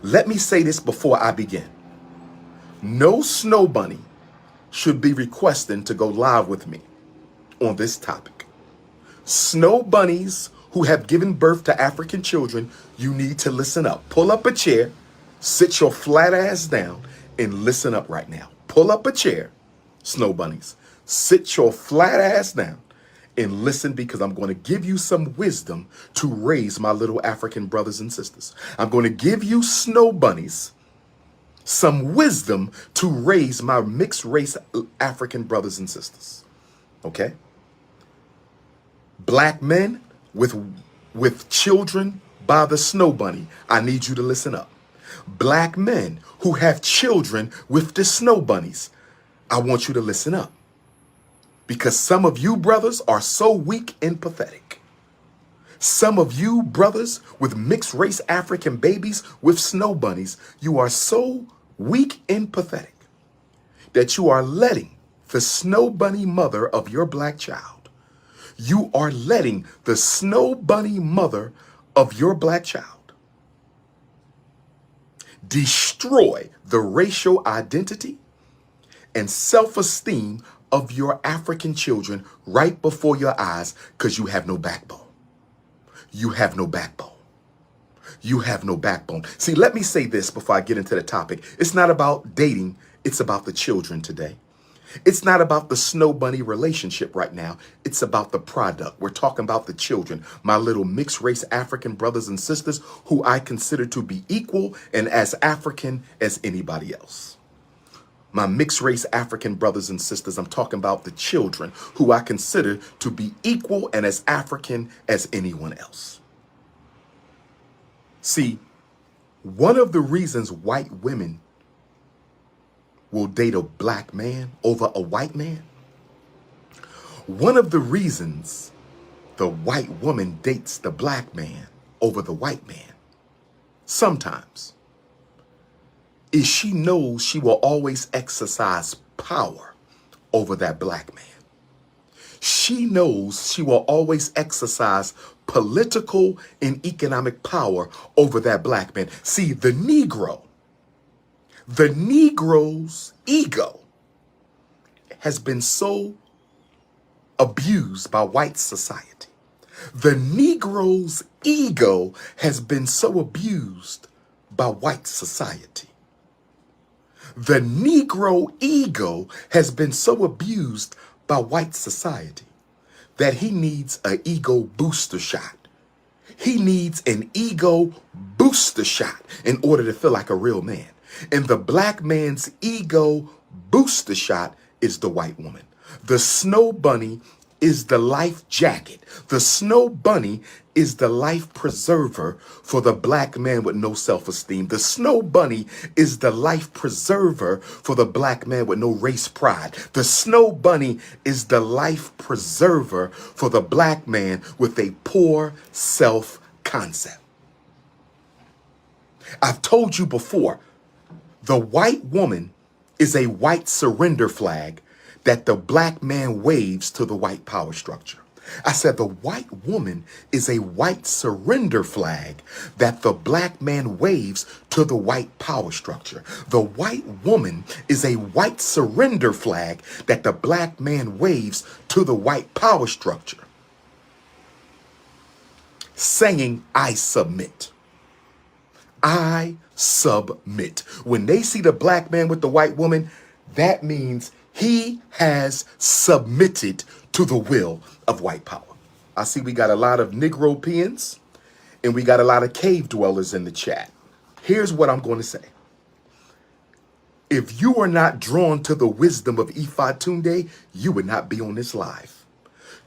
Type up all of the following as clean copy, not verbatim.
Let me say this before I begin. No snow bunny should be requesting to go live with me on this topic. Snow bunnies who have given birth to African children, you need to listen up. Pull up a chair, sit your flat ass down, and listen up right now. Pull up a chair, snow bunnies. Sit your flat ass down and listen, because I'm going to give you some wisdom to raise my little African brothers and sisters. I'm going to give you snow bunnies some wisdom to raise my mixed race African brothers and sisters. Okay? Black men with children by the snow bunny, I need you to listen up. Black men who have children with the snow bunnies, I want you to listen up. Because some of you brothers are so weak and pathetic. Some of you brothers with mixed race African babies with snow bunnies, you are so weak and pathetic that you are letting the snow bunny mother of your black child, you are letting the snow bunny mother of your black child destroy the racial identity and self-esteem of your African children right before your eyes, because you have no backbone. You have no backbone. You have no backbone. See, let me say this before I get into the topic. It's not about dating. It's about the children today. It's not about the snow bunny relationship right now. It's about the product. We're talking about the children, my little mixed race African brothers and sisters who I consider to be equal and as African as anybody else. My mixed race African brothers and sisters, I'm talking about the children who I consider to be equal and as African as anyone else. See, one of the reasons white women will date a black man over a white man, one of the reasons the white woman dates the black man over the white man, sometimes, is she knows she will always exercise power over that black man. She knows she will always exercise political and economic power over that black man. See, the Negro's ego has been so abused by white society. The Negro's ego has been so abused by white society. The Negro ego has been so abused by white society that he needs an ego booster shot. He needs an ego booster shot in order to feel like a real man. And the black man's ego booster shot is the white woman. The snow bunny is the life jacket. The snow bunny is the life preserver for the black man with no self-esteem. The snow bunny is the life preserver for the black man with no race pride. The snow bunny is the life preserver for the black man with a poor self-concept. I've told you before, the white woman is a white surrender flag that the black man waves to the white power structure. I said the white woman is a white surrender flag that the black man waves to the white power structure. The white woman is a white surrender flag that the black man waves to the white power structure, saying, I submit. I submit. When they see the black man with the white woman, that means he has submitted to the will of white power. I see we got a lot of Negropeans and we got a lot of cave dwellers in the chat. Here's what I'm going to say. If you are not drawn to the wisdom of Ifatunde, you would not be on this live.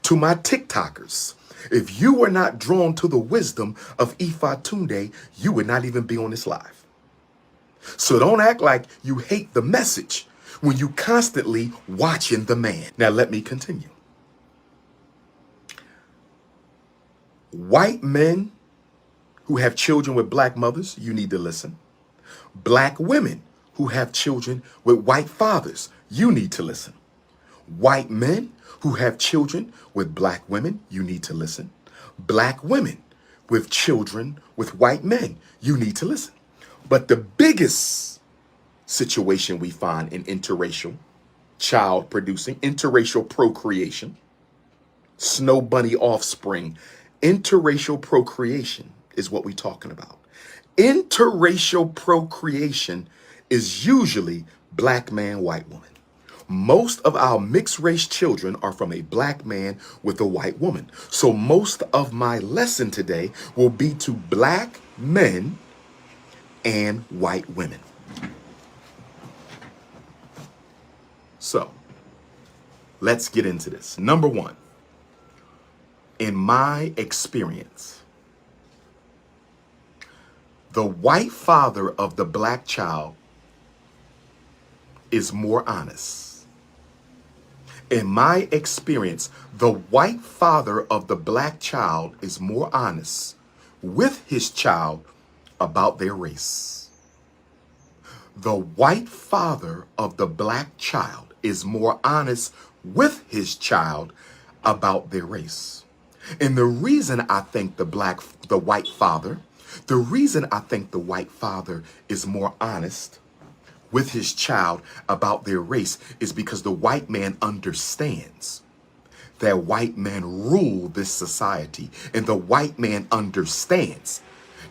To my TikTokers, if you were not drawn to the wisdom of Ifatunde, you would not even be on this live. So don't act like you hate the message when you constantly watching the man. Now let me continue. White men who have children with black mothers, you need to listen. Black women who have children with white fathers, you need to listen. White men who have children with black women, you need to listen. Black women with children with white men, you need to listen. But the biggest situation we find in interracial child producing, interracial procreation, snow bunny offspring, interracial procreation is what we're talking about. Interracial procreation is usually black man, white woman. Most of our mixed race children are from a black man with a white woman. So most of my lesson today will be to black men and white women. So let's get into this. Number one, in my experience, the white father of the black child is more honest. In my experience, the white father of the black child is more honest with his child about their race. The white father of the black child is more honest with his child about their race. And the reason I think the white father is more honest with his child about their race is because the white man understands that white men rule this society. And the white man understands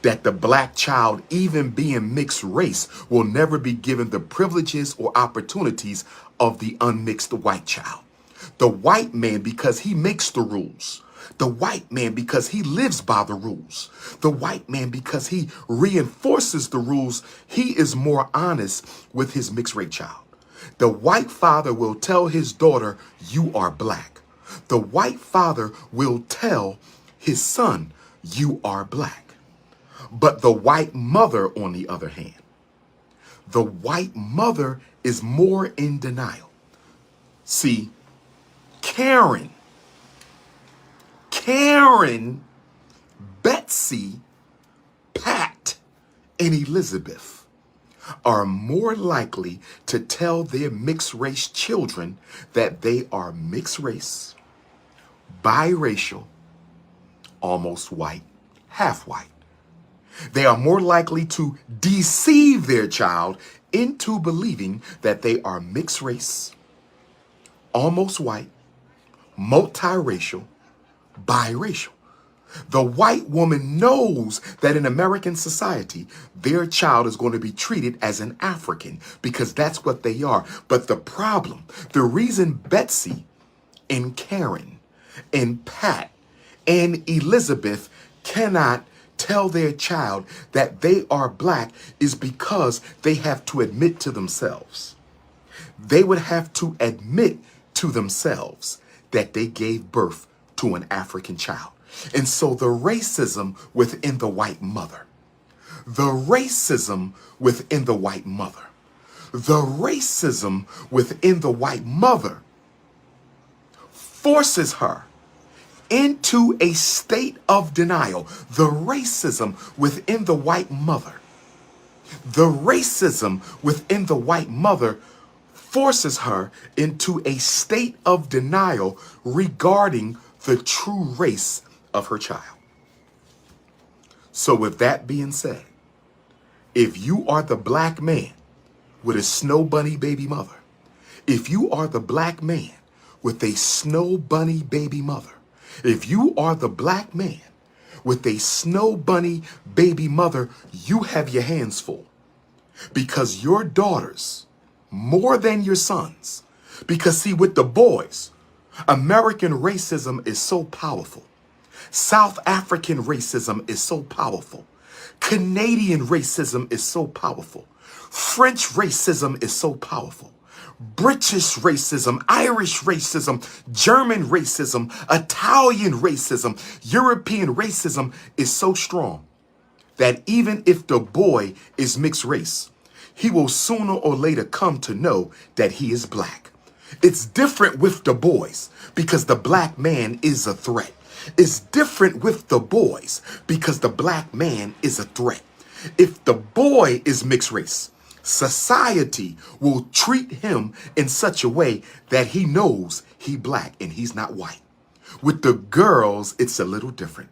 that the black child, even being mixed race, will never be given the privileges or opportunities of the unmixed white child. The white man, because he makes the rules. The white man, because he lives by the rules. The white man, because he reinforces the rules, he is more honest with his mixed race child. The white father will tell his daughter, you are black. The white father will tell his son, you are black. But the white mother, on the other hand, the white mother is more in denial. See, Karen, Betsy, Pat, and Elizabeth are more likely to tell their mixed race children that they are mixed race, biracial, almost white, half white. They are more likely to deceive their child into believing that they are mixed race, almost white, multiracial, biracial. The white woman knows that in American society, their child is going to be treated as an African because that's what they are. But the problem, the reason Betsy and Karen and Pat and Elizabeth cannot tell their child that they are black is because they have to admit to themselves. They would have to admit to themselves that they gave birth to an African child. And so the racism within the white mother, the racism within the white mother, the racism within the white mother forces her into a state of denial. The racism within the white mother, the racism within the white mother forces her into a state of denial regarding the true race of her child. So with that being said, if you are the black man with a snow bunny baby mother, if you are the black man with a snow bunny baby mother, if you are the black man with a snow bunny baby mother, you have your hands full because your daughters, more than your sons, because see, with the boys, American racism is so powerful. South African racism is so powerful. Canadian racism is so powerful. French racism is so powerful. British racism, Irish racism, German racism, Italian racism, European racism is so strong that even if the boy is mixed race, he will sooner or later come to know that he is black. It's different with the boys because the black man is a threat. It's different with the boys because the black man is a threat. If the boy is mixed race, society will treat him in such a way that he knows he black and he's not white. With the girls, it's a little different.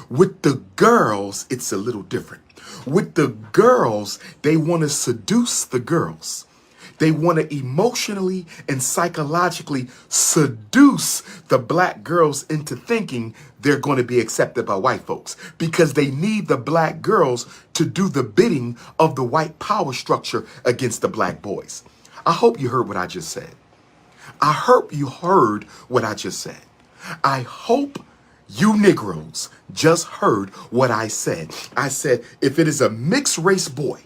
With the girls, it's a little different. With the girls, they want to seduce the girls. They want to emotionally and psychologically seduce the black girls into thinking they're going to be accepted by white folks because they need the black girls to do the bidding of the white power structure against the black boys. I hope you heard what I just said. I hope you heard what I just said. I hope you Negroes just heard what I said. I said, if it is a mixed race boy,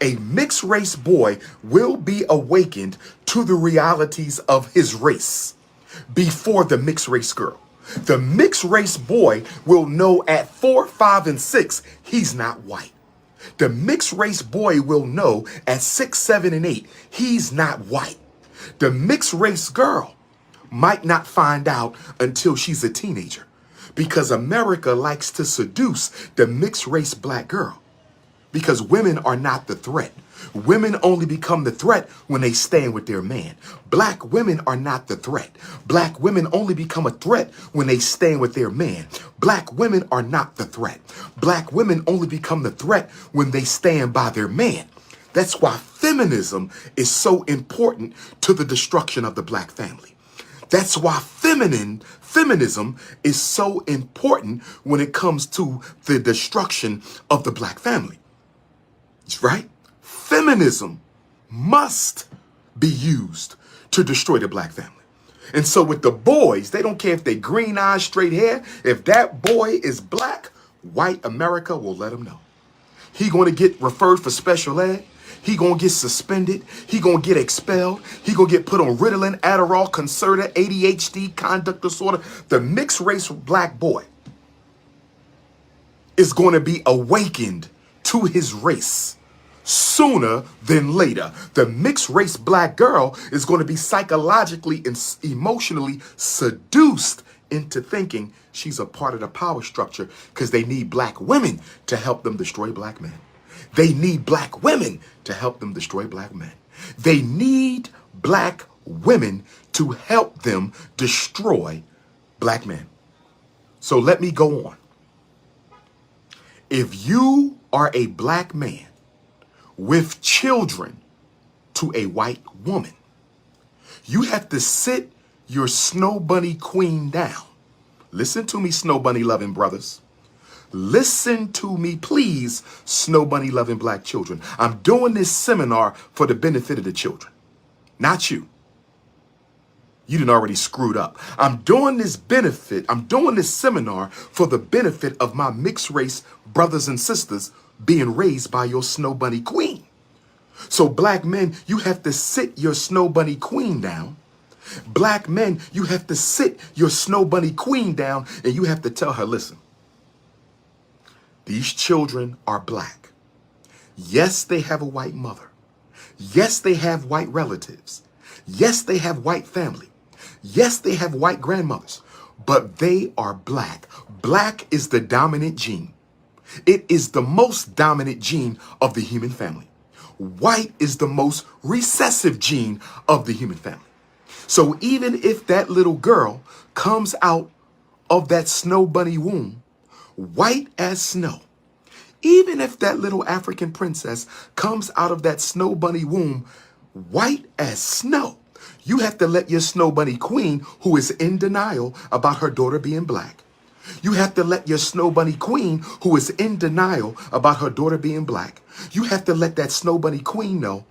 a mixed race boy will be awakened to the realities of his race before the mixed race girl. The mixed race boy will know at 4, 5, and 6, he's not white. The mixed race boy will know at 6, 7, and 8, he's not white. The mixed race girl might not find out until she's a teenager because America likes to seduce the mixed race black girl. Because women are not the threat. Women only become the threat when they stand with their man. Black women are not the threat. Black women only become a threat when they stand with their man. Black women are not the threat. Black women only become the threat when they stand by their man. That's why feminism is so important to the destruction of the black family. That's why feminism is so important when it comes to the destruction of the black family. Right? Feminism must be used to destroy the black family. And so with the boys, they don't care if they green eyes, straight hair. If that boy is black, white America will let him know. He going to get referred for special ed. He going to get suspended. He going to get expelled. He going to get put on Ritalin, Adderall, Concerta, ADHD, conduct disorder. The mixed race black boy is going to be awakened to his race sooner than later. The mixed race black girl is going to be psychologically and emotionally seduced into thinking she's a part of the power structure because they need black women to help them destroy black men. They need black women to help them destroy black men. They need black women to help them destroy black men. So let me go on. If you are a black man with children to a white woman, you have to sit your snow bunny queen down. Listen to me, snow bunny loving brothers. Listen to me, please, snow bunny loving black children. I'm doing this seminar for the benefit of the children, not you. You done already screwed up. I'm doing this seminar for the benefit of my mixed race brothers and sisters being raised by your snow bunny queen. So black men, you have to sit your snow bunny queen down. Black men, you have to sit your snow bunny queen down and you have to tell her, listen, these children are black. Yes, they have a white mother. Yes, they have white relatives. Yes, they have white family. Yes, they have white grandmothers, but they are black. Black is the dominant gene. It is the most dominant gene of the human family. White is the most recessive gene of the human family. So even if that little girl comes out of that snow bunny womb, white as snow, even if that little African princess comes out of that snow bunny womb, white as snow, you have to let your snow bunny queen, who is in denial about her daughter being black, you have to let your snow bunny queen, who is in denial about her daughter being black, you have to let that snow bunny queen know,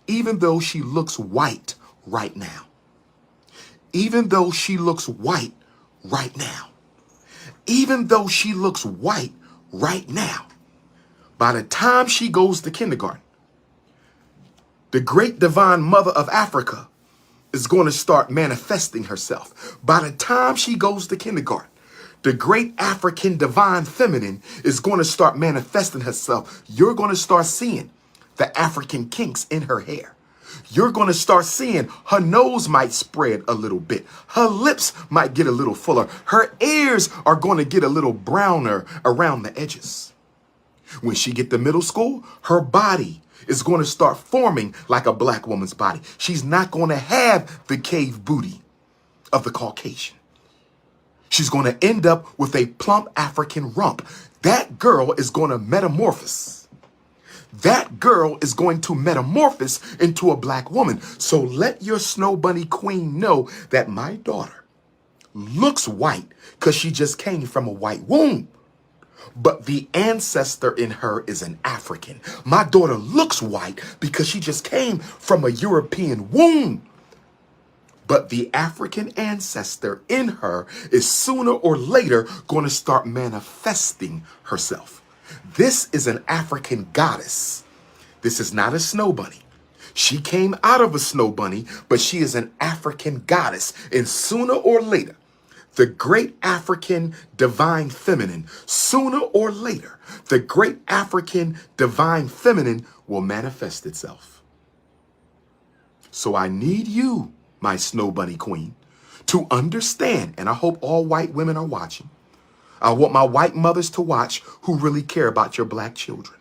even though she looks white right now, even though she looks white right now, even though she looks white right now, by the time she goes to kindergarten, the great divine mother of Africa is going to start manifesting herself. By the time she goes to kindergarten, the great African divine feminine is going to start manifesting herself. You're going to start seeing the African kinks in her hair. You're going to start seeing her nose might spread a little bit. Her lips might get a little fuller. Her ears are going to get a little browner around the edges. When she get to middle school, her body is going to start forming like a black woman's body. She's not going to have the cave booty of the Caucasian. She's going to end up with a plump African rump. That girl is going to metamorphose. That girl is going to metamorphose into a black woman. So let your snow bunny queen know that my daughter looks white because she just came from a white womb. But the ancestor in her is an African. My daughter looks white because she just came from a European womb. But the African ancestor in her is sooner or later going to start manifesting herself. This is an African goddess. This is not a snow bunny. She came out of a snow bunny, but she is an African goddess. And sooner or later, the great African divine feminine, sooner or later, the great African divine feminine will manifest itself. So I need you, my snow bunny queen, to understand, and I hope all white women are watching. I want my white mothers to watch who really care about your black children.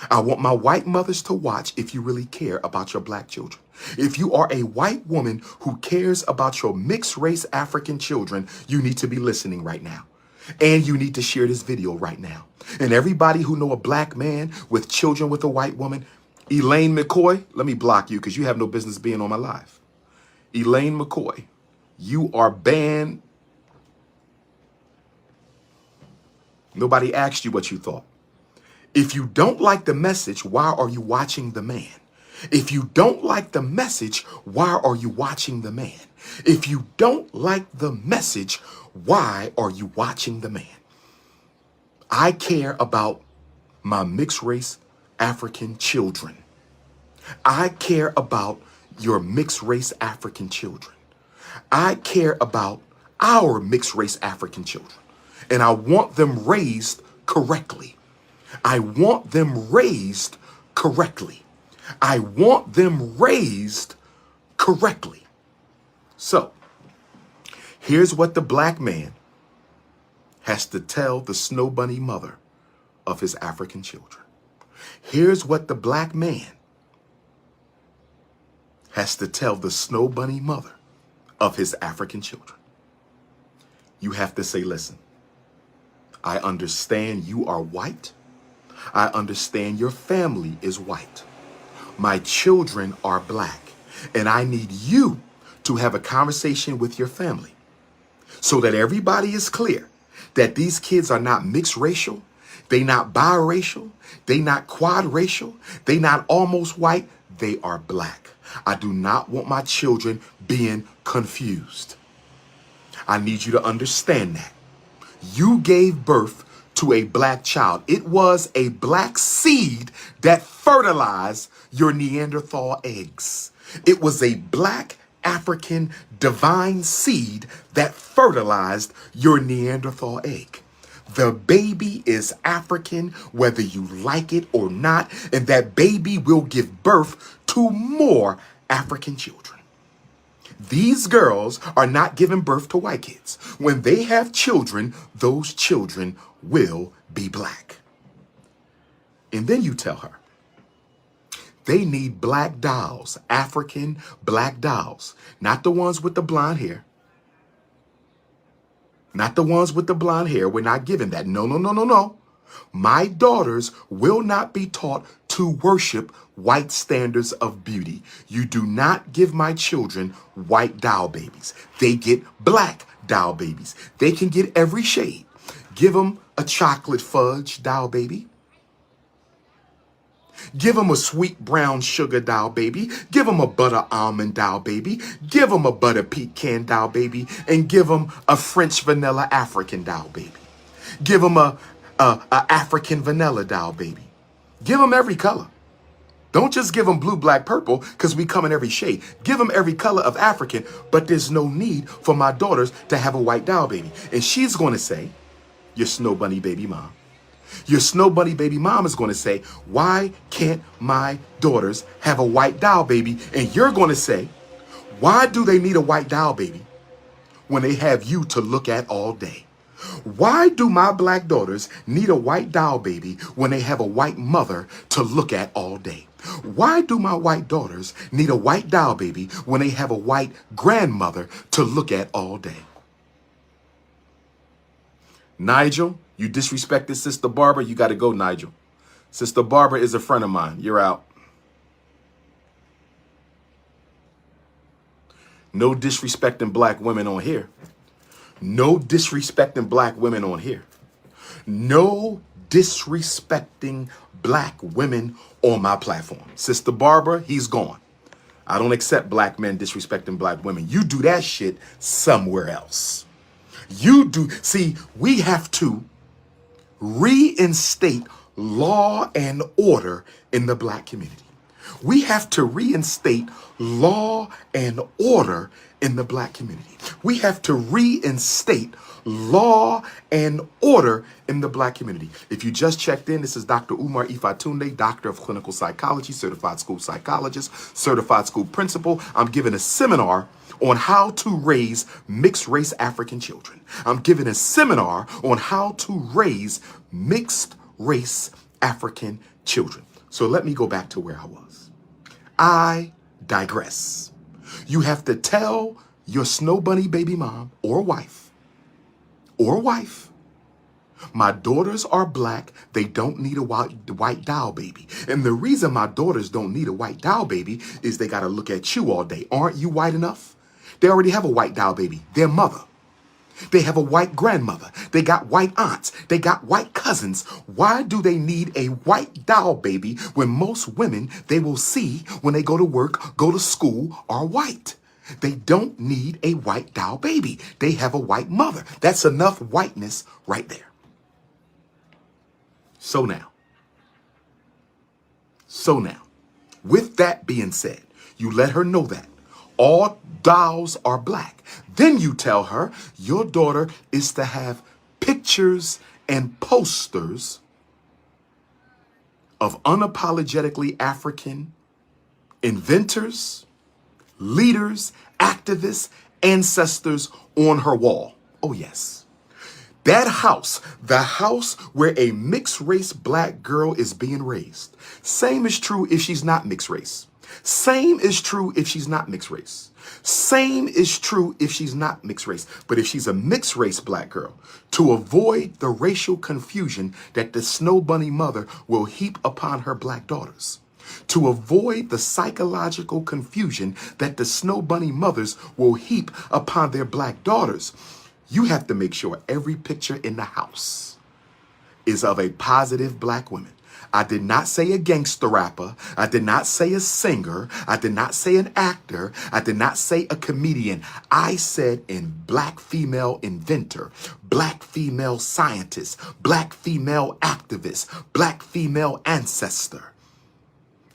I want my white mothers to watch if you really care about your black children. If you are a white woman who cares about your mixed race African children, you need to be listening right now. And you need to share this video right now. And everybody who know a black man with children with a white woman, Elaine McCoy, let me block you because you have no business being on my live. Elaine McCoy, you are banned. Nobody asked you what you thought. If you don't like the message, why are you watching the man? If you don't like the message, why are you watching the man? If you don't like the message, why are you watching the man? I care about my mixed race African children. I care about your mixed race African children. I care about our mixed race African children. And I want them raised correctly. I want them raised correctly. I want them raised correctly. So, here's what the black man has to tell the snow bunny mother of his African children. Here's what the black man has to tell the snow bunny mother of his African children. You have to say, listen, I understand you are white. I understand your family is white. My children are black, and I need you to have a conversation with your family so that everybody is clear that these kids are not mixed racial, they not biracial, they not quad racial, they not almost white, they are black. I do not want my children being confused. I need you to understand that. You gave birth to a black child. It was a black seed that fertilized your Neanderthal eggs. It was a black African divine seed that fertilized your Neanderthal egg. The baby is African, whether you like it or not, and that baby will give birth to more African children. These girls are not giving birth to white kids. When they have children, those children will be black. And then you tell her, they need black dolls, African black dolls, not the ones with the blonde hair. Not the ones with the blonde hair. We're not giving that. No, no, no, no, no. My daughters will not be taught to worship white standards of beauty. You do not give my children white doll babies. They get black doll babies. They can get every shade. Give them a chocolate fudge doll baby. Give them a sweet brown sugar doll baby. Give them a butter almond doll baby. Give them a butter pecan doll baby. And give them a French vanilla African doll baby. Give them a African vanilla doll baby. Give them every color. Don't just give them blue, black, purple, because we come in every shade. Give them every color of African, but there's no need for my daughters to have a white doll baby. And she's going to say, your snow bunny baby mom. Your snow bunny baby mom is going to say, why can't my daughters have a white doll baby? And you're going to say, why do they need a white doll baby when they have you to look at all day? Why do my black daughters need a white doll baby when they have a white mother to look at all day? Why do my white daughters need a white doll baby when they have a white grandmother to look at all day? Nigel, you disrespected Sister Barbara. You got to go, Nigel. Sister Barbara is a friend of mine. You're out. No disrespecting black women on here. No disrespecting black women on here. No disrespecting black women on my platform. Sister Barbara, he's gone. I don't accept black men disrespecting black women. You do that shit somewhere else. You do. See, we have to reinstate law and order in the black community. We have to reinstate law and order in the black community. We have to reinstate law and order in the black community. If you just checked in, this is Dr.UMAR Ifatunde, Doctor of Clinical Psychology, Certified School Psychologist, Certified School Principal. I'm giving a seminar on how to raise mixed race African children. I'm giving a seminar on how to raise mixed race African children. So let me go back to where I was. I digress. You have to tell your snow bunny baby mom or wife, my daughters are black. They don't need a white doll baby. And the reason my daughters don't need a white doll baby is they got to look at you all day. Aren't you white enough? They already have a white doll baby. Their mother. They have a white grandmother. They got white aunts. They got white cousins. Why do they need a white doll baby when most women they will see when they go to work, go to school, are white? They don't need a white doll baby. They have a white mother. That's enough whiteness right there. So now, with that being said, you let her know that all dolls are black. Then you tell her your daughter is to have pictures and posters of unapologetically African inventors, leaders, activists, ancestors on her wall. Oh, yes. That house, the house where a mixed race black girl is being raised. Same is true if she's not mixed race. Same is true if she's not mixed race. Same is true if she's not mixed race. But if she's a mixed race black girl, to avoid the racial confusion that the snow bunny mother will heap upon her black daughters, to avoid the psychological confusion that the snow bunny mothers will heap upon their black daughters, you have to make sure every picture in the house is of a positive black woman. I did not say a gangster rapper. I did not say a singer. I did not say an actor. I did not say a comedian. I said in black female inventor, black female scientist, black female activist, black female ancestor.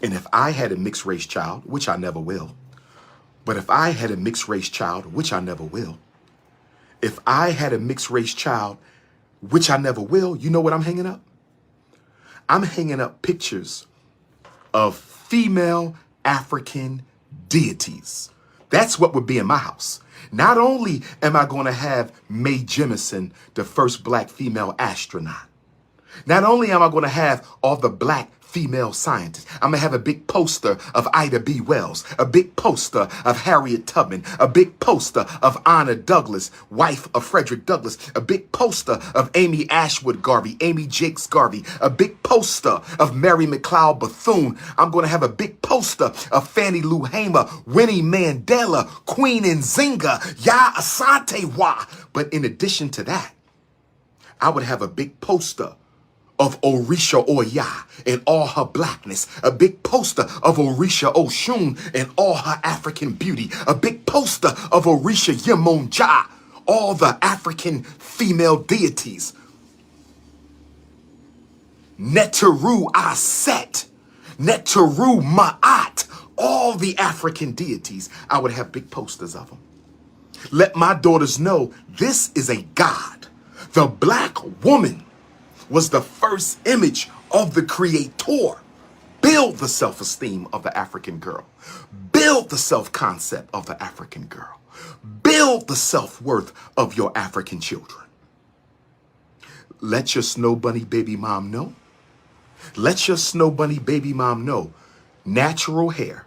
And if I had a mixed race child, which I never will, but if I had a mixed race child, which I never will, if I had a mixed race child, which I never will, you know what I'm hanging up? I'm hanging up pictures of female African deities. That's what would be in my house. Not only am I going to have Mae Jemison, the first black female astronaut. Not only am I going to have all the black female scientists, I'm going to have a big poster of Ida B. Wells, a big poster of Harriet Tubman, a big poster of Anna Douglas, wife of Frederick Douglass, a big poster of Amy Ashwood Garvey, Amy Jakes Garvey, a big poster of Mary McLeod Bethune. I'm going to have a big poster of Fannie Lou Hamer, Winnie Mandela, Queen Nzinga, Ya Asante Wa. But in addition to that, I would have a big poster of Orisha Oya in all her blackness, a big poster of Orisha Oshun in all her African beauty, a big poster of Orisha Yemonja, all the African female deities, Neteru Aset, Neteru Ma'at, all the African deities. I would have big posters of them. Let my daughters know this is a God. The black woman was the first image of the Creator. Build the self-esteem of the African girl. Build the self-concept of the African girl. Build the self-worth of your African children. Let your snow bunny baby mom know. Let your snow bunny baby mom know. Natural hair,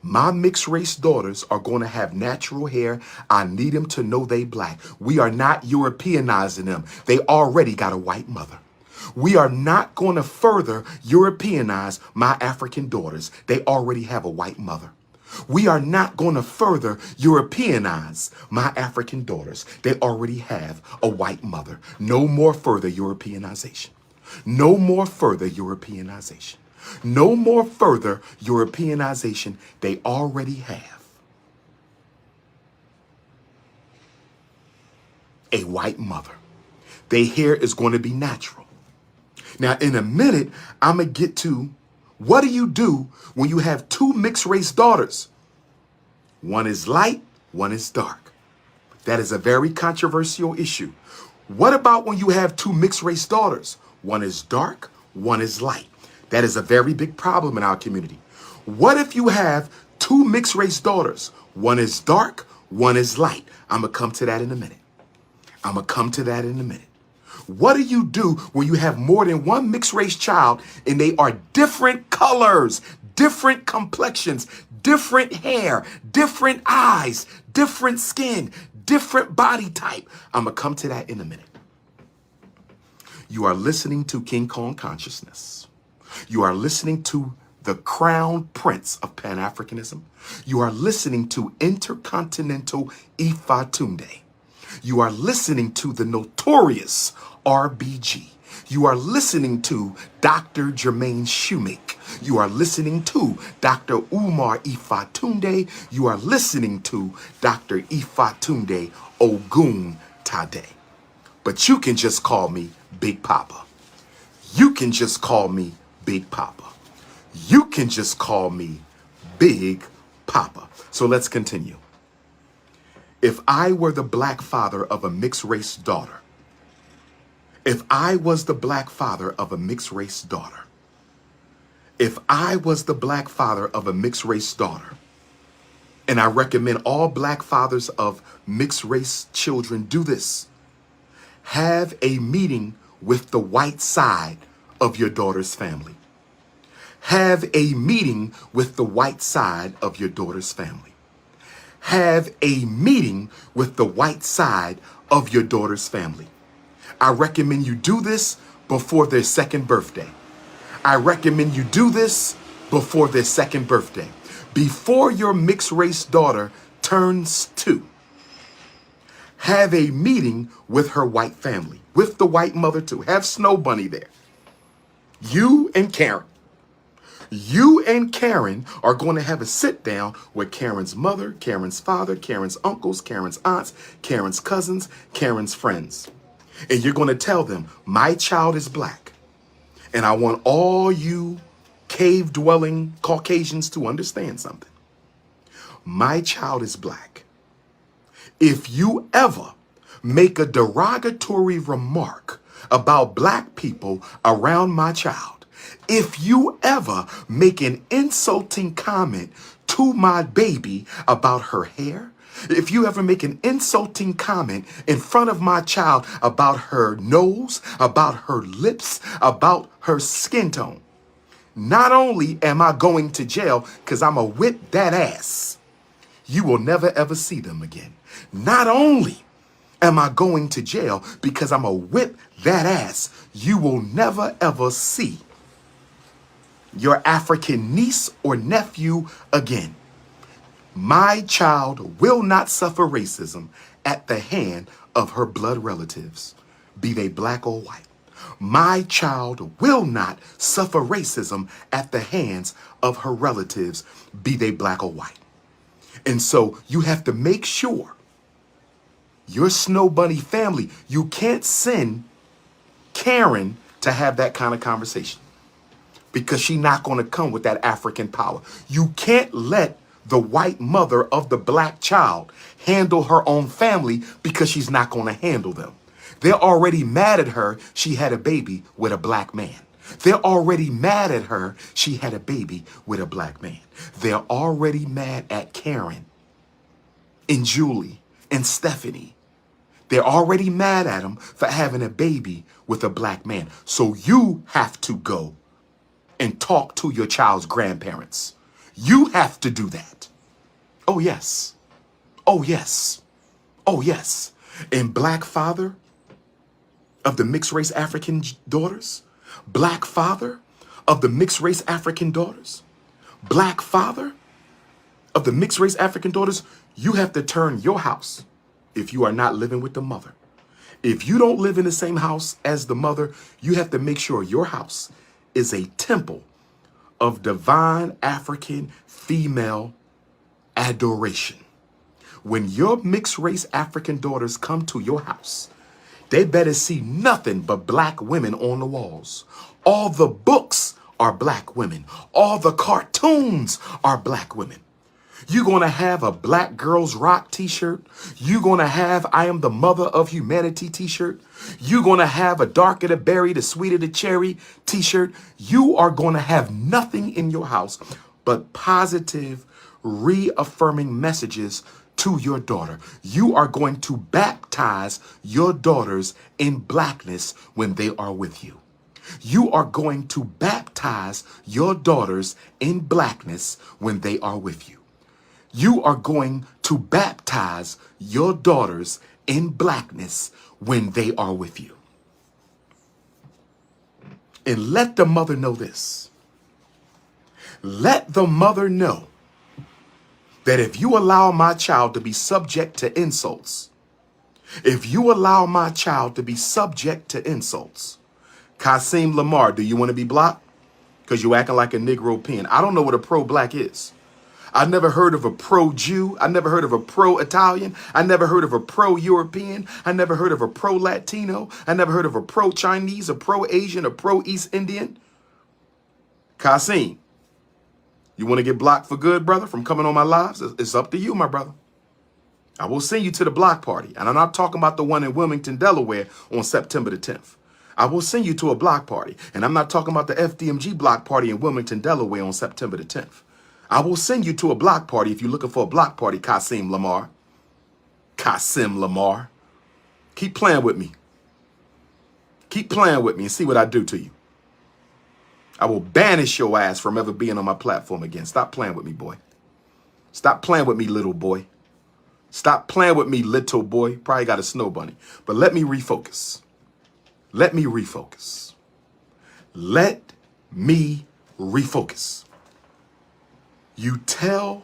My mixed race daughters are going to have natural hair. I need them to know they black. We are not Europeanizing them. They already got a white mother. We are not going to further Europeanize my African daughters. They already have a white mother. We are not going to further Europeanize my African daughters. They already have a white mother. No more further Europeanization. No more further Europeanization. No more further Europeanization. They already have a white mother. Their hair is going to be natural. Now, in a minute, I'm going to get to what do you do when you have two mixed race daughters? One is light, one is dark. That is a very controversial issue. What about when you have two mixed race daughters? One is dark, one is light. That is a very big problem in our community. What if you have two mixed race daughters? One is dark, one is light. I'm going to come to that in a minute. What do you do when you have more than one mixed race child and they are different colors, different complexions, different hair, different eyes, different skin, different body type? I'm going to come to that in a minute. You are listening to King Kong Consciousness. You are listening to the crown prince of Pan-Africanism. You are listening to Intercontinental Ifatunde. You are listening to the notorious RBG. You are listening to Dr. Jermaine Shoemake. You are listening to DR.UMAR Ifatunde. You are listening to Dr. Ifatunde Ogun Tade. But you can just call me Big Papa. You can just call me Big Papa. You can just call me Big Papa. So let's continue. If I were the black father of a mixed race daughter, if I was the black father of a mixed race daughter, if I was the black father of a mixed race daughter, and I recommend all black fathers of mixed race children do this, have a meeting with the white side of your daughter's family. Have a meeting with the white side of your daughter's family. Have a meeting with the white side of your daughter's family. I recommend you do this before their second birthday. I recommend you do this before their second birthday. Before your mixed race daughter turns 2. Have a meeting with her white family, with the white mother too. Have Snow Bunny there. You and Karen. You and Karen are going to have a sit down with Karen's mother, Karen's father, Karen's uncles, Karen's aunts, Karen's cousins, Karen's friends. And you're going to tell them, my child is black. And I want all you cave-dwelling Caucasians to understand something. My child is black. If you ever make a derogatory remark about black people around my child, if you ever make an insulting comment to my baby about her hair, if you ever make an insulting comment in front of my child about her nose, about her lips, about her skin tone, not only am I going to jail because I'm going to whip that ass, you will never ever see them again. Not only am I going to jail because I'm going to whip that ass, you will never ever see your African niece or nephew again. My child will not suffer racism at the hand of her blood relatives, be they black or white. My child will not suffer racism at the hands of her relatives, be they black or white. And so you have to make sure your Snow Bunny family, you can't send Karen to have that kind of conversation because she's not going to come with that African power. You can't let the white mother of the black child handle her own family because she's not going to handle them. They're already mad at her. She had a baby with a black man. They're already mad at her. She had a baby with a black man. They're already mad at Karen and Julie and Stephanie. They're already mad at them for having a baby with a black man. So you have to go and talk to your child's grandparents. You have to do that. Oh, yes. Oh, yes. Oh, yes. And black father of the mixed race African daughters, black father of the mixed race African daughters, black father of the mixed race African daughters, you have to turn your house if you are not living with the mother. If you don't live in the same house as the mother, you have to make sure your house is a temple of divine African female adoration. When your mixed race African daughters come to your house, they better see nothing but black women on the walls. All the books are black women. All the cartoons are black women. You're going to have a Black Girls Rock t-shirt. You're going to have I Am the Mother of Humanity t-shirt. You're going to have a Darker the Berry, the Sweeter the Cherry t-shirt. You are going to have nothing in your house but positive, reaffirming messages to your daughter. You are going to baptize your daughters in blackness when they are with you. You are going to baptize your daughters in blackness when they are with you. You are going to baptize your daughters in blackness when they are with you. And let the mother know this. Let the mother know that if you allow my child to be subject to insults, if you allow my child to be subject to insults, Kasim Lamar, do you want to be blocked? Because you acting like a Negro pen. I don't know what a pro-black is. I never heard of a pro-Jew. I never heard of a pro-Italian. I never heard of a pro-European. I never heard of a pro-Latino. I never heard of a pro-Chinese, a pro-Asian, a pro-East Indian. Kasim, you want to get blocked for good, brother, from coming on my lives? It's up to you, my brother. I will send you to the block party. And I'm not talking about the one in Wilmington, Delaware on September the 10th. I will send you to a block party. And I'm not talking about the FDMG block party in Wilmington, Delaware on September the 10th. I will send you to a block party if you're looking for a block party, Kasim Lamar. Kasim Lamar. Keep playing with me. Keep playing with me and see what I do to you. I will banish your ass from ever being on my platform again. Stop playing with me, boy. Stop playing with me, little boy. Stop playing with me, little boy. Probably got a snow bunny. But let me refocus. Let me refocus. Let me refocus. You tell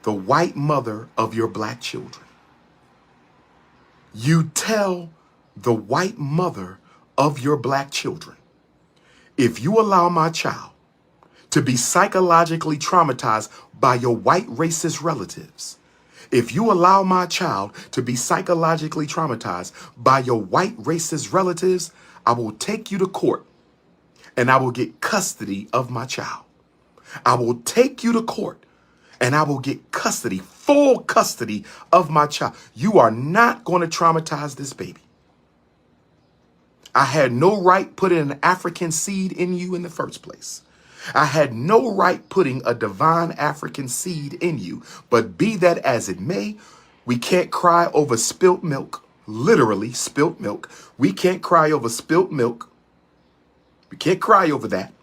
the white mother of your black children. You tell the white mother of your black children, if you allow my child to be psychologically traumatized by your white racist relatives, if you allow my child to be psychologically traumatized by your white racist relatives, I will take you to court and I will get custody of my child. I will take you to court and I will get custody, full custody of my child. You are not going to traumatize this baby. I had no right putting an African seed in you in the first place. I had no right putting a divine African seed in you. But be that as it may, we can't cry over spilt milk, literally spilt milk. We can't cry over spilt milk. We can't cry over that.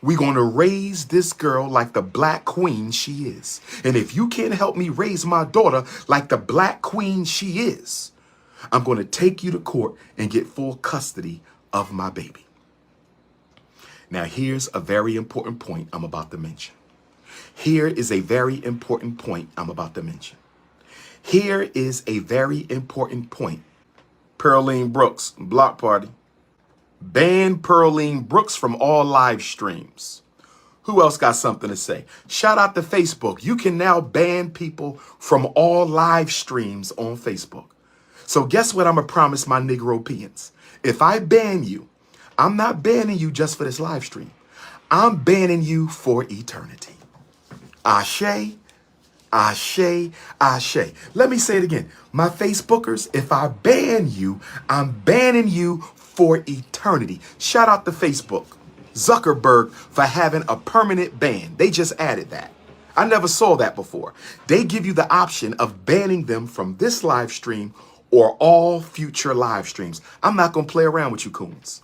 We're going to raise this girl like the black queen she is. And if you can't help me raise my daughter like the black queen she is, I'm going to take you to court and get full custody of my baby. Now, here's a very important point I'm about to mention. Here is a very important point I'm about to mention. Here is a very important point. Pearline Brooks, block party. Ban Pearline Brooks from all live streams. Who else got something to say? Shout out to Facebook. You can now ban people from all live streams on Facebook. So guess what I'm going to promise my Negropeans? If I ban you, I'm not banning you just for this live stream. I'm banning you for eternity. Ashe, ashe, ashe. Let me say it again. My Facebookers, if I ban you, I'm banning you for eternity. Shout out to Facebook. Zuckerberg for having a permanent ban. They just added that. I never saw that before. They give you the option of banning them from this live stream or all future live streams. I'm not going to play around with you coons.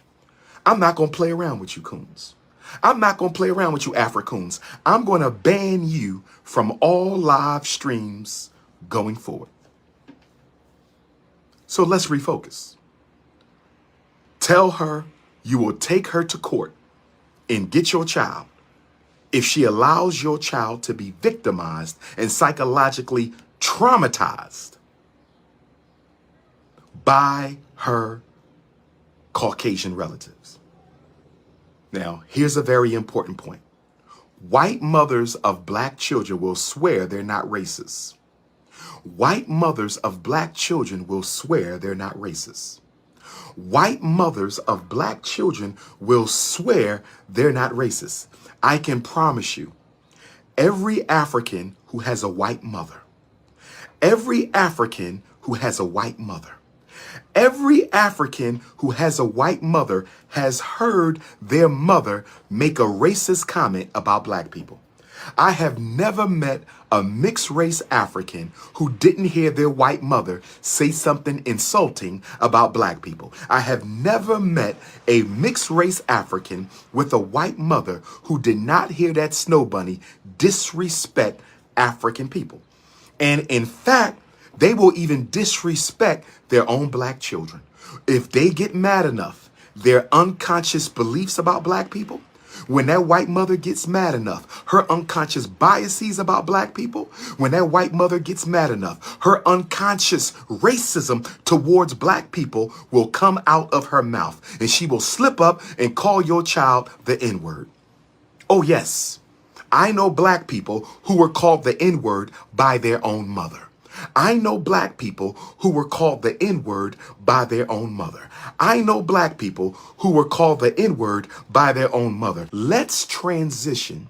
I'm not going to play around with you coons. I'm not going to play around with you Africans. I'm going to ban you from all live streams going forward. So let's refocus. Tell her you will take her to court and get your child if she allows your child to be victimized and psychologically traumatized by her Caucasian relatives. Now, here's a very important point. White mothers of black children will swear they're not racist. White mothers of black children will swear they're not racist. White mothers of black children will swear they're not racist. I can promise you, every African who has a white mother, every African who has a white mother, every African who has a white mother has heard their mother make a racist comment about black people. I have never met a mixed race African who didn't hear their white mother say something insulting about black people. I have never met a mixed race African with a white mother who did not hear that snow bunny disrespect African people. And in fact, they will even disrespect their own black children. If they get mad enough, their unconscious beliefs about black people, when that white mother gets mad enough, her unconscious biases about black people, when that white mother gets mad enough, her unconscious racism towards black people will come out of her mouth, and she will slip up and call your child the N-word. Oh yes, I know black people who were called the N-word by their own mother. I know black people who were called the N-word by their own mother. I know black people who were called the N-word by their own mother. Let's transition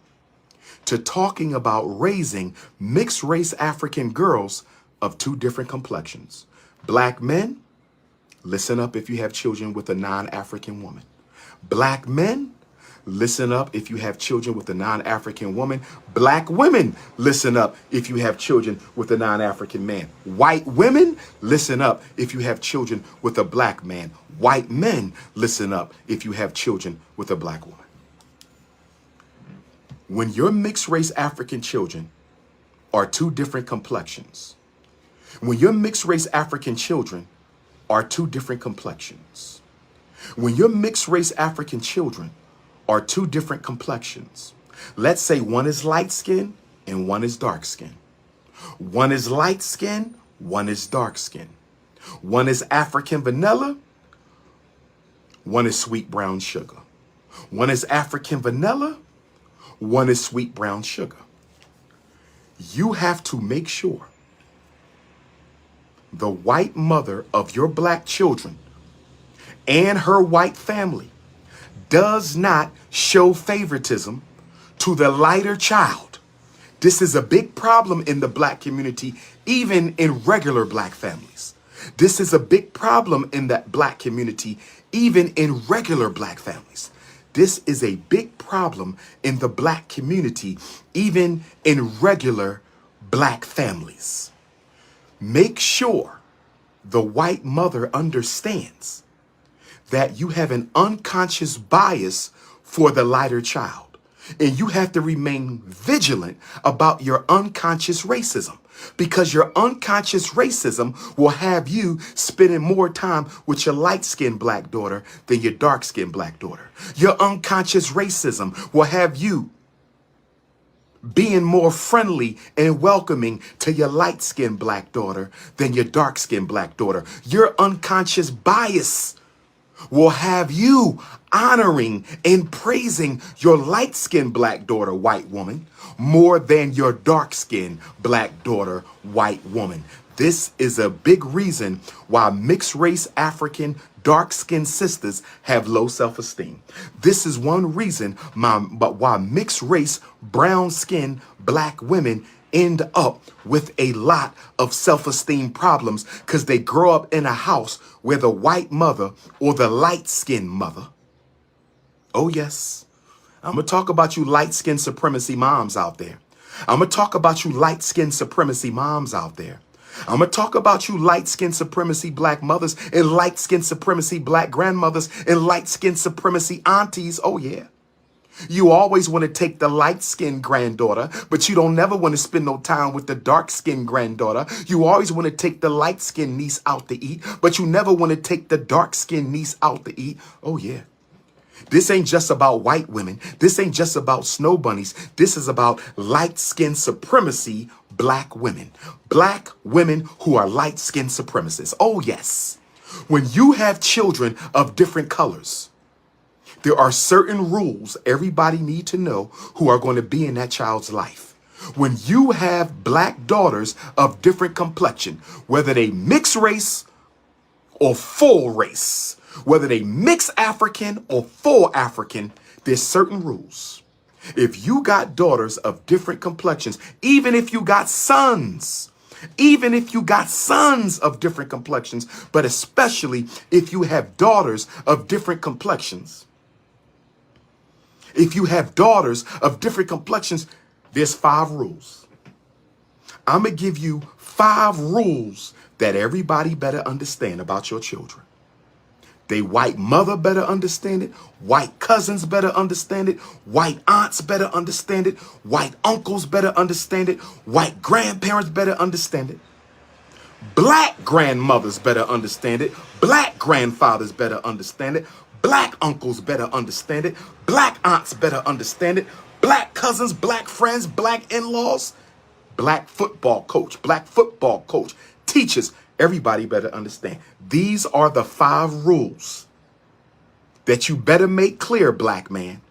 to talking about raising mixed race African girls of two different complexions. Black men, listen up if you have children with a non-African woman. Black men, listen up if you have children with a non-African woman. Black women, listen up if you have children with a non-African man. White women, listen up if you have children with a black man. White men, listen up if you have children with a black woman. When your mixed race African children are two different complexions, when your mixed race African children are two different complexions, when your mixed race African children are two different complexions. Let's say one is light skin and one is dark skin. One is light skin, one is dark skin. One is African vanilla, one is sweet brown sugar. One is African vanilla, one is sweet brown sugar. You have to make sure the white mother of your black children and her white family does not show favoritism to the lighter child. This is a big problem in the black community, even in regular black families. This is a big problem in that black community, even in regular black families. This is a big problem in the black community, even in regular black families. Make sure the white mother understands that you have an unconscious bias for the lighter child. And you have to remain vigilant about your unconscious racism, because your unconscious racism will have you spending more time with your light-skinned black daughter than your dark-skinned black daughter. Your unconscious racism will have you being more friendly and welcoming to your light-skinned black daughter than your dark-skinned black daughter. Your unconscious bias will have you honoring and praising your light-skinned black daughter, white woman, more than your dark-skinned black daughter, white woman. This is a big reason why mixed race African dark-skinned sisters have low self-esteem. This is one reason why mixed race brown-skinned black women end up with a lot of self-esteem problems, because they grow up in a house where the white mother or the light-skinned mother, oh yes, I'm going to talk about you light-skinned supremacy moms out there. I'm going to talk about you light-skinned supremacy moms out there. I'm going to talk about you light-skinned supremacy black mothers and light-skinned supremacy black grandmothers and light-skinned supremacy aunties. Oh yeah. You always want to take the light-skinned granddaughter, but you don't never want to spend no time with the dark-skinned granddaughter. You always want to take the light-skinned niece out to eat, but you never want to take the dark-skinned niece out to eat. Oh, yeah. This ain't just about white women. This ain't just about snow bunnies. This is about light-skinned supremacy, black women. Black women who are light-skinned supremacists. Oh, yes. When you have children of different colors, there are certain rules everybody need to know who are going to be in that child's life. When you have black daughters of different complexion, whether they mix race or full race, whether they mix African or full African, there's certain rules. If you got daughters of different complexions, even if you got sons of different complexions, but especially if you have daughters of different complexions, there's 5 rules. I'm going to give you 5 rules that everybody better understand about your children. They white mother better understand it. White cousins better understand it. White aunts better understand it. White uncles better understand it. White grandparents better understand it. Black grandmothers better understand it. Black grandfathers better understand it. Black uncles better understand it. Black aunts better understand it. Black cousins, black friends, black in-laws, black football coach, teachers, everybody better understand. These are the 5 rules that you better make clear, black man.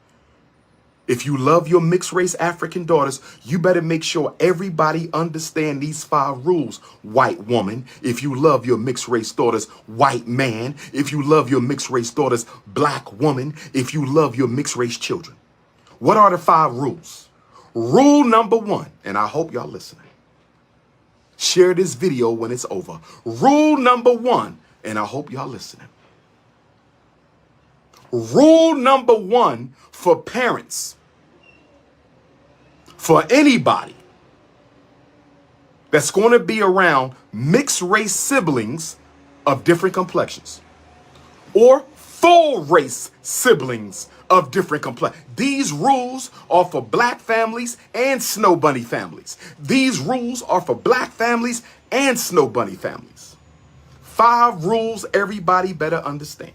If you love your mixed race African daughters, you better make sure everybody understand these 5 rules. White woman, if you love your mixed race daughters, white man, if you love your mixed race daughters, black woman, if you love your mixed race children. What are the 5 rules? Rule number 1, and I hope y'all listening. Share this video when it's over. Rule number 1, and I hope y'all listening. Rule number 1 for parents, for anybody that's going to be around mixed race siblings of different complexions or full race siblings of different complexions. These rules are for black families and snow bunny families. These rules are for black families and snow bunny families. 5 rules everybody better understand.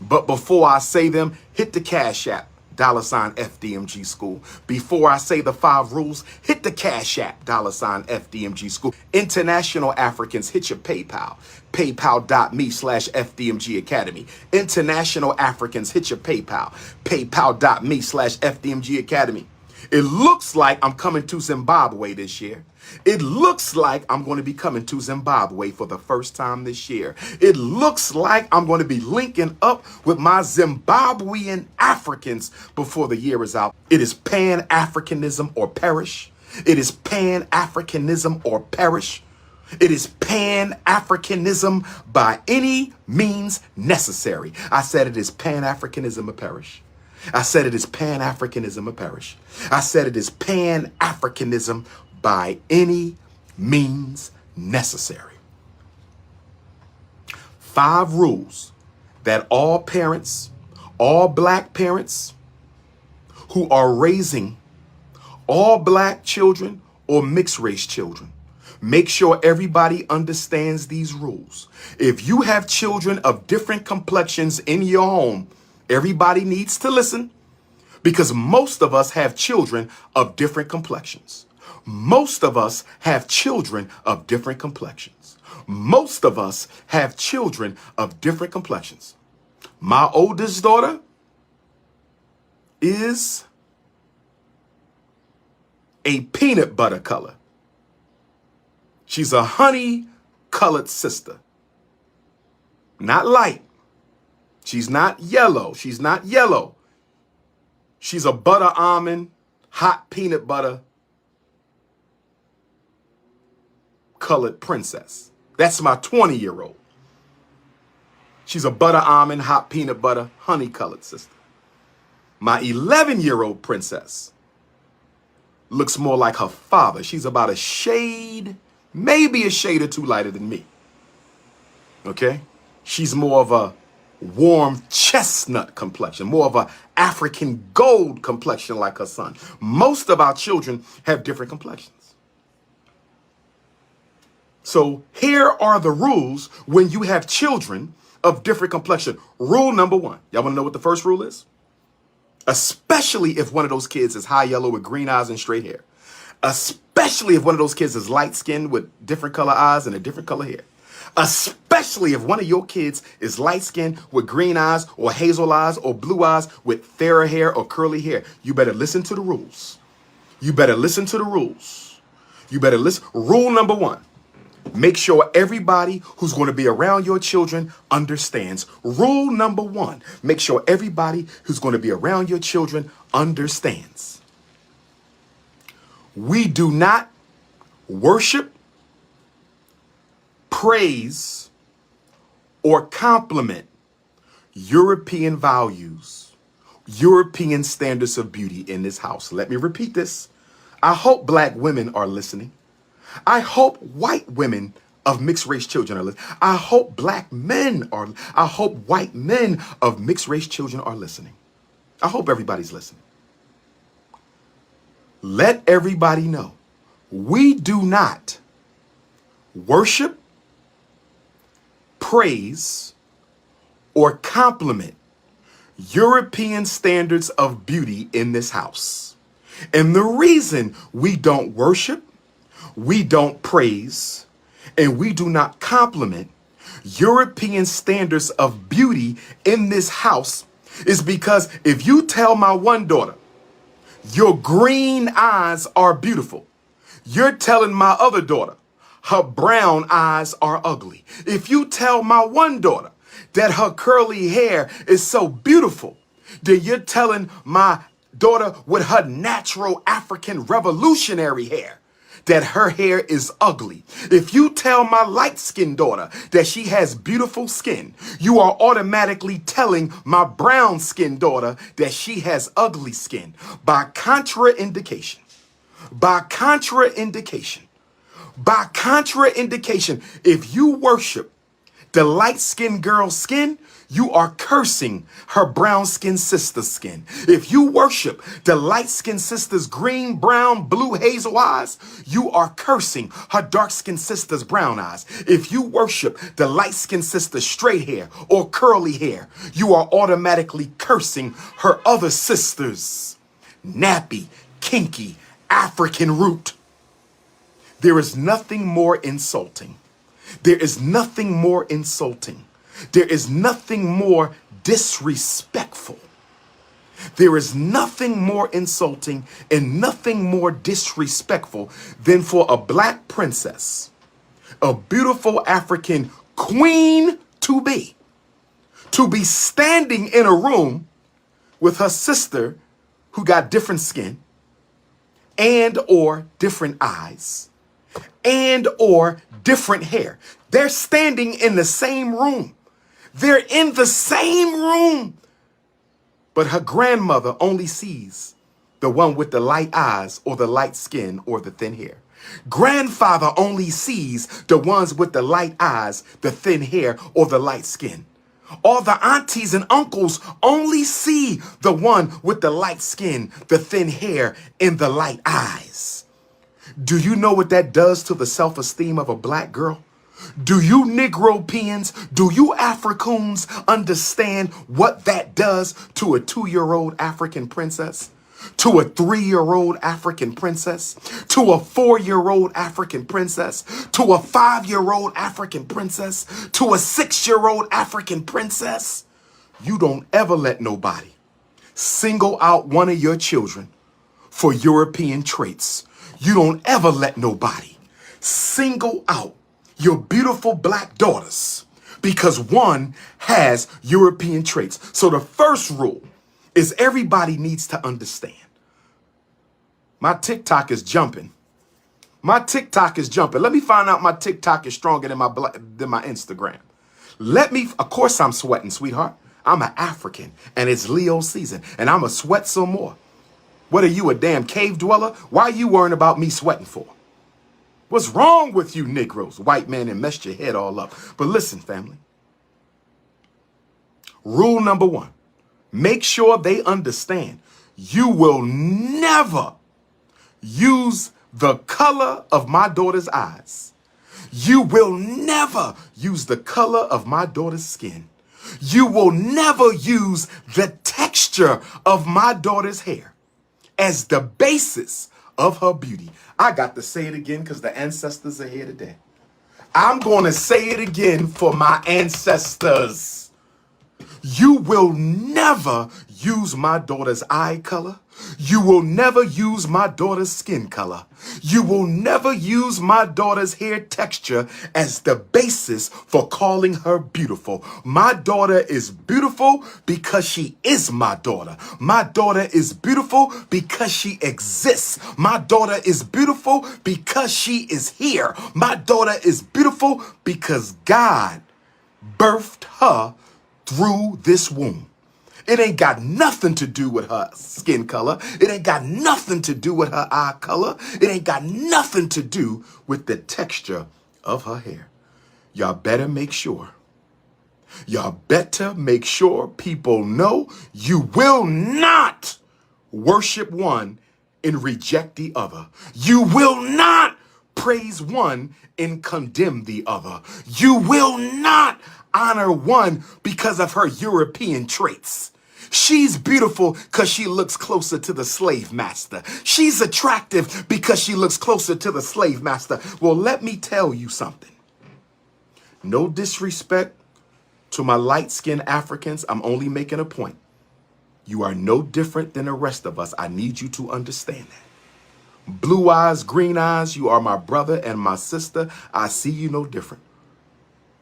But before I say them, hit the Cash App, $FDMG School. Before I say the 5 rules, hit the Cash App, $FDMG School. International Africans, hit your PayPal, paypal.me/FDMG Academy. International Africans, hit your PayPal, paypal.me/FDMG Academy. It looks like I'm coming to Zimbabwe this year. It looks like I'm going to be coming to Zimbabwe for the first time this year. It looks like I'm going to be linking up with my Zimbabwean Africans before the year is out. It is Pan-Africanism or perish. It is Pan-Africanism or perish. It is Pan-Africanism by any means necessary. I said it is Pan-Africanism or perish. I said it is Pan-Africanism or perish. I said it is Pan-Africanism by any means necessary. 5 rules that all parents, all black parents who are raising all black children or mixed race children, make sure everybody understands these rules. If you have children of different complexions in your home, everybody needs to listen, because most of us have children of different complexions. Most of us have children of different complexions. Most of us have children of different complexions. My oldest daughter is a peanut butter color. She's a honey colored sister. Not light. She's not yellow. She's not yellow. She's a butter almond, hot peanut butter colored princess. That's my 20-year-old. She's a butter almond, hot peanut butter, honey colored sister. My 11-year-old princess looks more like her father. She's about a shade, maybe a shade or 2 lighter than me. Okay? She's more of a warm chestnut complexion, more of a African gold complexion like her son. Most of our children have different complexions. So here are the rules when you have children of different complexion. Rule number one. Y'all want to know what the first rule is? Especially if one of those kids is high yellow with green eyes and straight hair. Especially if one of those kids is light skinned with different color eyes and a different color hair. Especially if one of your kids is light skinned with green eyes or hazel eyes or blue eyes with fairer hair or curly hair. You better listen to the rules. You better listen to the rules. You better listen. Rule number one. Make sure everybody who's going to be around your children understands. Rule number one, make sure everybody who's going to be around your children understands. We do not worship, praise, or compliment European values, European standards of beauty in this house. Let me repeat this. I hope black women are listening. I hope white women of mixed race children are listening. I hope black men are, I hope white men of mixed race children are listening. I hope everybody's listening. Let everybody know we do not worship, praise, or compliment European standards of beauty in this house. And the reason we don't worship, we don't praise, and we do not compliment European standards of beauty in this house is because if you tell my one daughter, your green eyes are beautiful, you're telling my other daughter, her brown eyes are ugly. If you tell my one daughter that her curly hair is so beautiful, then you're telling my daughter with her natural African revolutionary hair that her hair is ugly. If you tell my light-skinned daughter that she has beautiful skin, you are automatically telling my brown-skinned daughter that she has ugly skin. By contraindication, if you worship the light-skinned girl's skin, you are cursing her brown-skinned sister's skin. If you worship the light-skinned sister's green, brown, blue, hazel eyes, you are cursing her dark-skinned sister's brown eyes. If you worship the light-skinned sister's straight hair or curly hair, you are automatically cursing her other sister's nappy, kinky, African root. There is nothing more insulting. There is nothing more insulting. There is nothing more disrespectful. There is nothing more insulting and nothing more disrespectful than for a black princess, a beautiful African queen to be standing in a room with her sister who got different skin and or different eyes and or different hair. They're standing in the same room. They're in the same room. But her grandmother only sees the one with the light eyes or the light skin or the thin hair. Grandfather only sees the ones with the light eyes, the thin hair, or the light skin. All the aunties and uncles only see the one with the light skin, the thin hair, and the light eyes. Do you know what that does to the self-esteem of a black girl? Do you Negropeans, do you Africans understand what that does to a 2-year-old African princess? To a 3-year-old African princess? To a 4-year-old African princess? To a 5-year-old African princess? To a 6-year-old African princess? You don't ever let nobody single out one of your children for European traits. You don't ever let nobody single out your beautiful black daughters because one has European traits. So the first rule is everybody needs to understand. My TikTok is jumping. My TikTok is jumping. Let me find out my TikTok is stronger than my Instagram. Of course I'm sweating, sweetheart. I'm an African and it's Leo season and I'm a sweat some more. What are you, a damn cave dweller? Why are you worrying about me sweating for? What's wrong with you Negroes? White man and messed your head all up. But listen, family. Rule number one, make sure they understand you will never use the color of my daughter's eyes. You will never use the color of my daughter's skin. You will never use the texture of my daughter's hair as the basis of her beauty. I got to say it again because the ancestors are here today. I'm going to say it again for my ancestors. You will never use my daughter's eye color. You will never use my daughter's skin color. You will never use my daughter's hair texture as the basis for calling her beautiful. My daughter is beautiful because she is my daughter. My daughter is beautiful because she exists. My daughter is beautiful because she is here. My daughter is beautiful because God birthed her through this womb. It ain't got nothing to do with her skin color. It ain't got nothing to do with her eye color. It ain't got nothing to do with the texture of her hair. Y'all better make sure. Y'all better make sure people know you will not worship one and reject the other. You will not praise one and condemn the other. You will not honor one because of her European traits. She's beautiful because she looks closer to the slave master. She's attractive because she looks closer to the slave master. Well, let me tell you something. No disrespect to my light-skinned Africans. I'm only making a point. You are no different than the rest of us. I need you to understand that. Blue eyes, green eyes, you are my brother and my sister. I see you no different.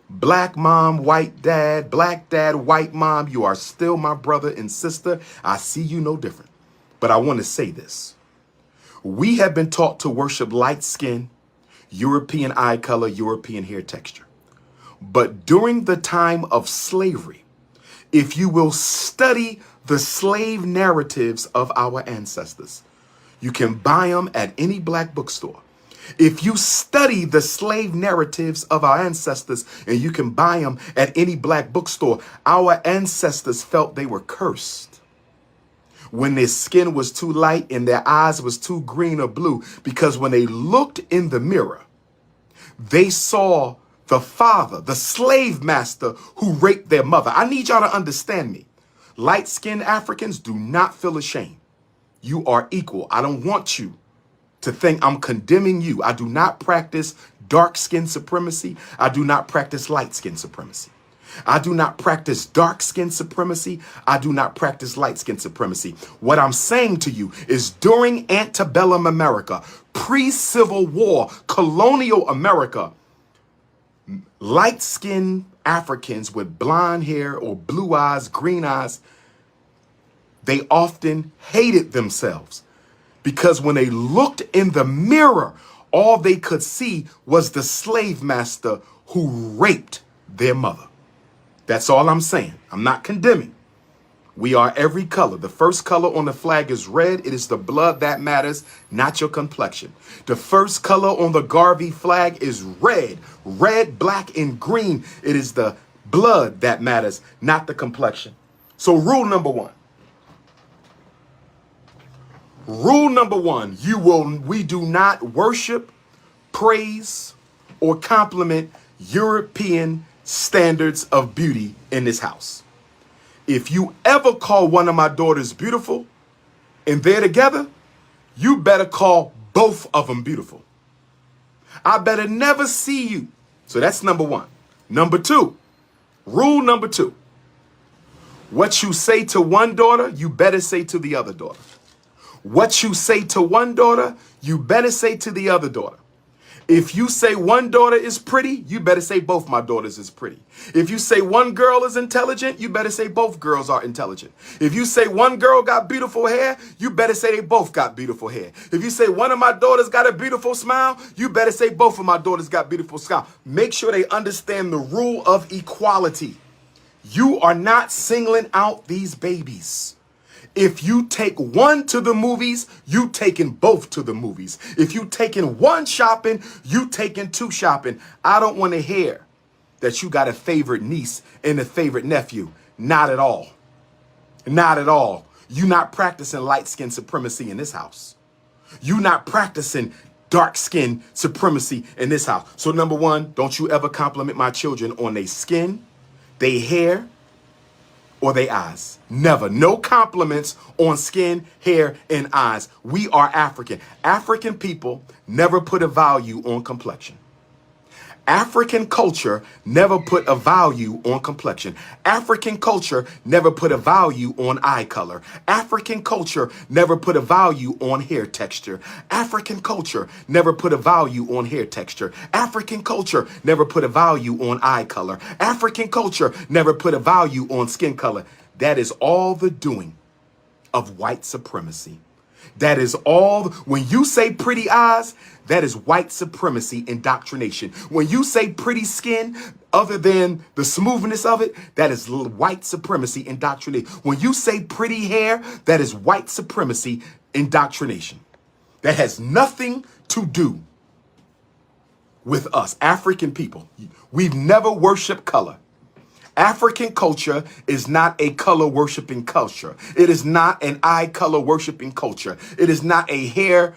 Black mom, white dad, black dad, white mom, you are still my brother and sister. I see you no different. But I want to say this. We have been taught to worship light skin, European eye color, European hair texture. But during the time of slavery, if you will study the slave narratives of our ancestors, you can buy them at any black bookstore. If you study the slave narratives of our ancestors, and you can buy them at any black bookstore, our ancestors felt they were cursed when their skin was too light and their eyes was too green or blue, because when they looked in the mirror, they saw the father, the slave master who raped their mother. I need y'all to understand me. Light-skinned Africans, do not feel ashamed. You are equal. I don't want you to think I'm condemning you. I do not practice dark skin supremacy. I do not practice light skin supremacy. I do not practice dark skin supremacy. I do not practice light skin supremacy. What I'm saying to you is during antebellum America, pre-Civil War, colonial America, light skinned Africans with blonde hair or blue eyes, green eyes, they often hated themselves. Because when they looked in the mirror, all they could see was the slave master who raped their mother. That's all I'm saying. I'm not condemning. We are every color. The first color on the flag is red. It is the blood that matters, not your complexion. The first color on the Garvey flag is red. Red, black, and green. It is the blood that matters, not the complexion. So rule number one. Rule number one, we do not worship, praise, or compliment European standards of beauty in this house. If you ever call one of my daughters beautiful and they're together, you better call both of them beautiful. I better never see you. So that's number one. Number two, rule number two, what you say to one daughter, you better say to the other daughter. What you say to one daughter, you better say to the other daughter. If you say one daughter is pretty, you better say both my daughters is pretty. If you say one girl is intelligent, you better say both girls are intelligent. If you say one girl got beautiful hair, you better say they both got beautiful hair. If you say one of my daughters got a beautiful smile, you better say both of my daughters got beautiful smile. Make sure they understand the rule of equality. You are not singling out these babies. If you take one to the movies, you taking both to the movies. If you taking one shopping, you taking two shopping. I don't want to hear that you got a favorite niece and a favorite nephew. Not at all. Not at all. You're not practicing light skin supremacy in this house. You're not practicing dark skin supremacy in this house. So number one, don't you ever compliment my children on their skin, their hair, or their eyes. Never. No compliments on skin, hair, and eyes. We are African. African people never put a value on complexion. African culture never put a value on complexion. African culture never put a value on eye color. African culture never put a value on hair texture. African culture never put a value on hair texture. African culture never put a value on eye color. African culture never put a value on skin color. That is all the doing of white supremacy. That is all. When you say pretty eyes, that is white supremacy indoctrination. When you say pretty skin, other than the smoothness of it, that is white supremacy indoctrination. When you say pretty hair, that is white supremacy indoctrination. That has nothing to do with us, African people. We've never worshiped color. African culture is not a color worshiping culture. It is not an eye color worshiping culture. It is not a hair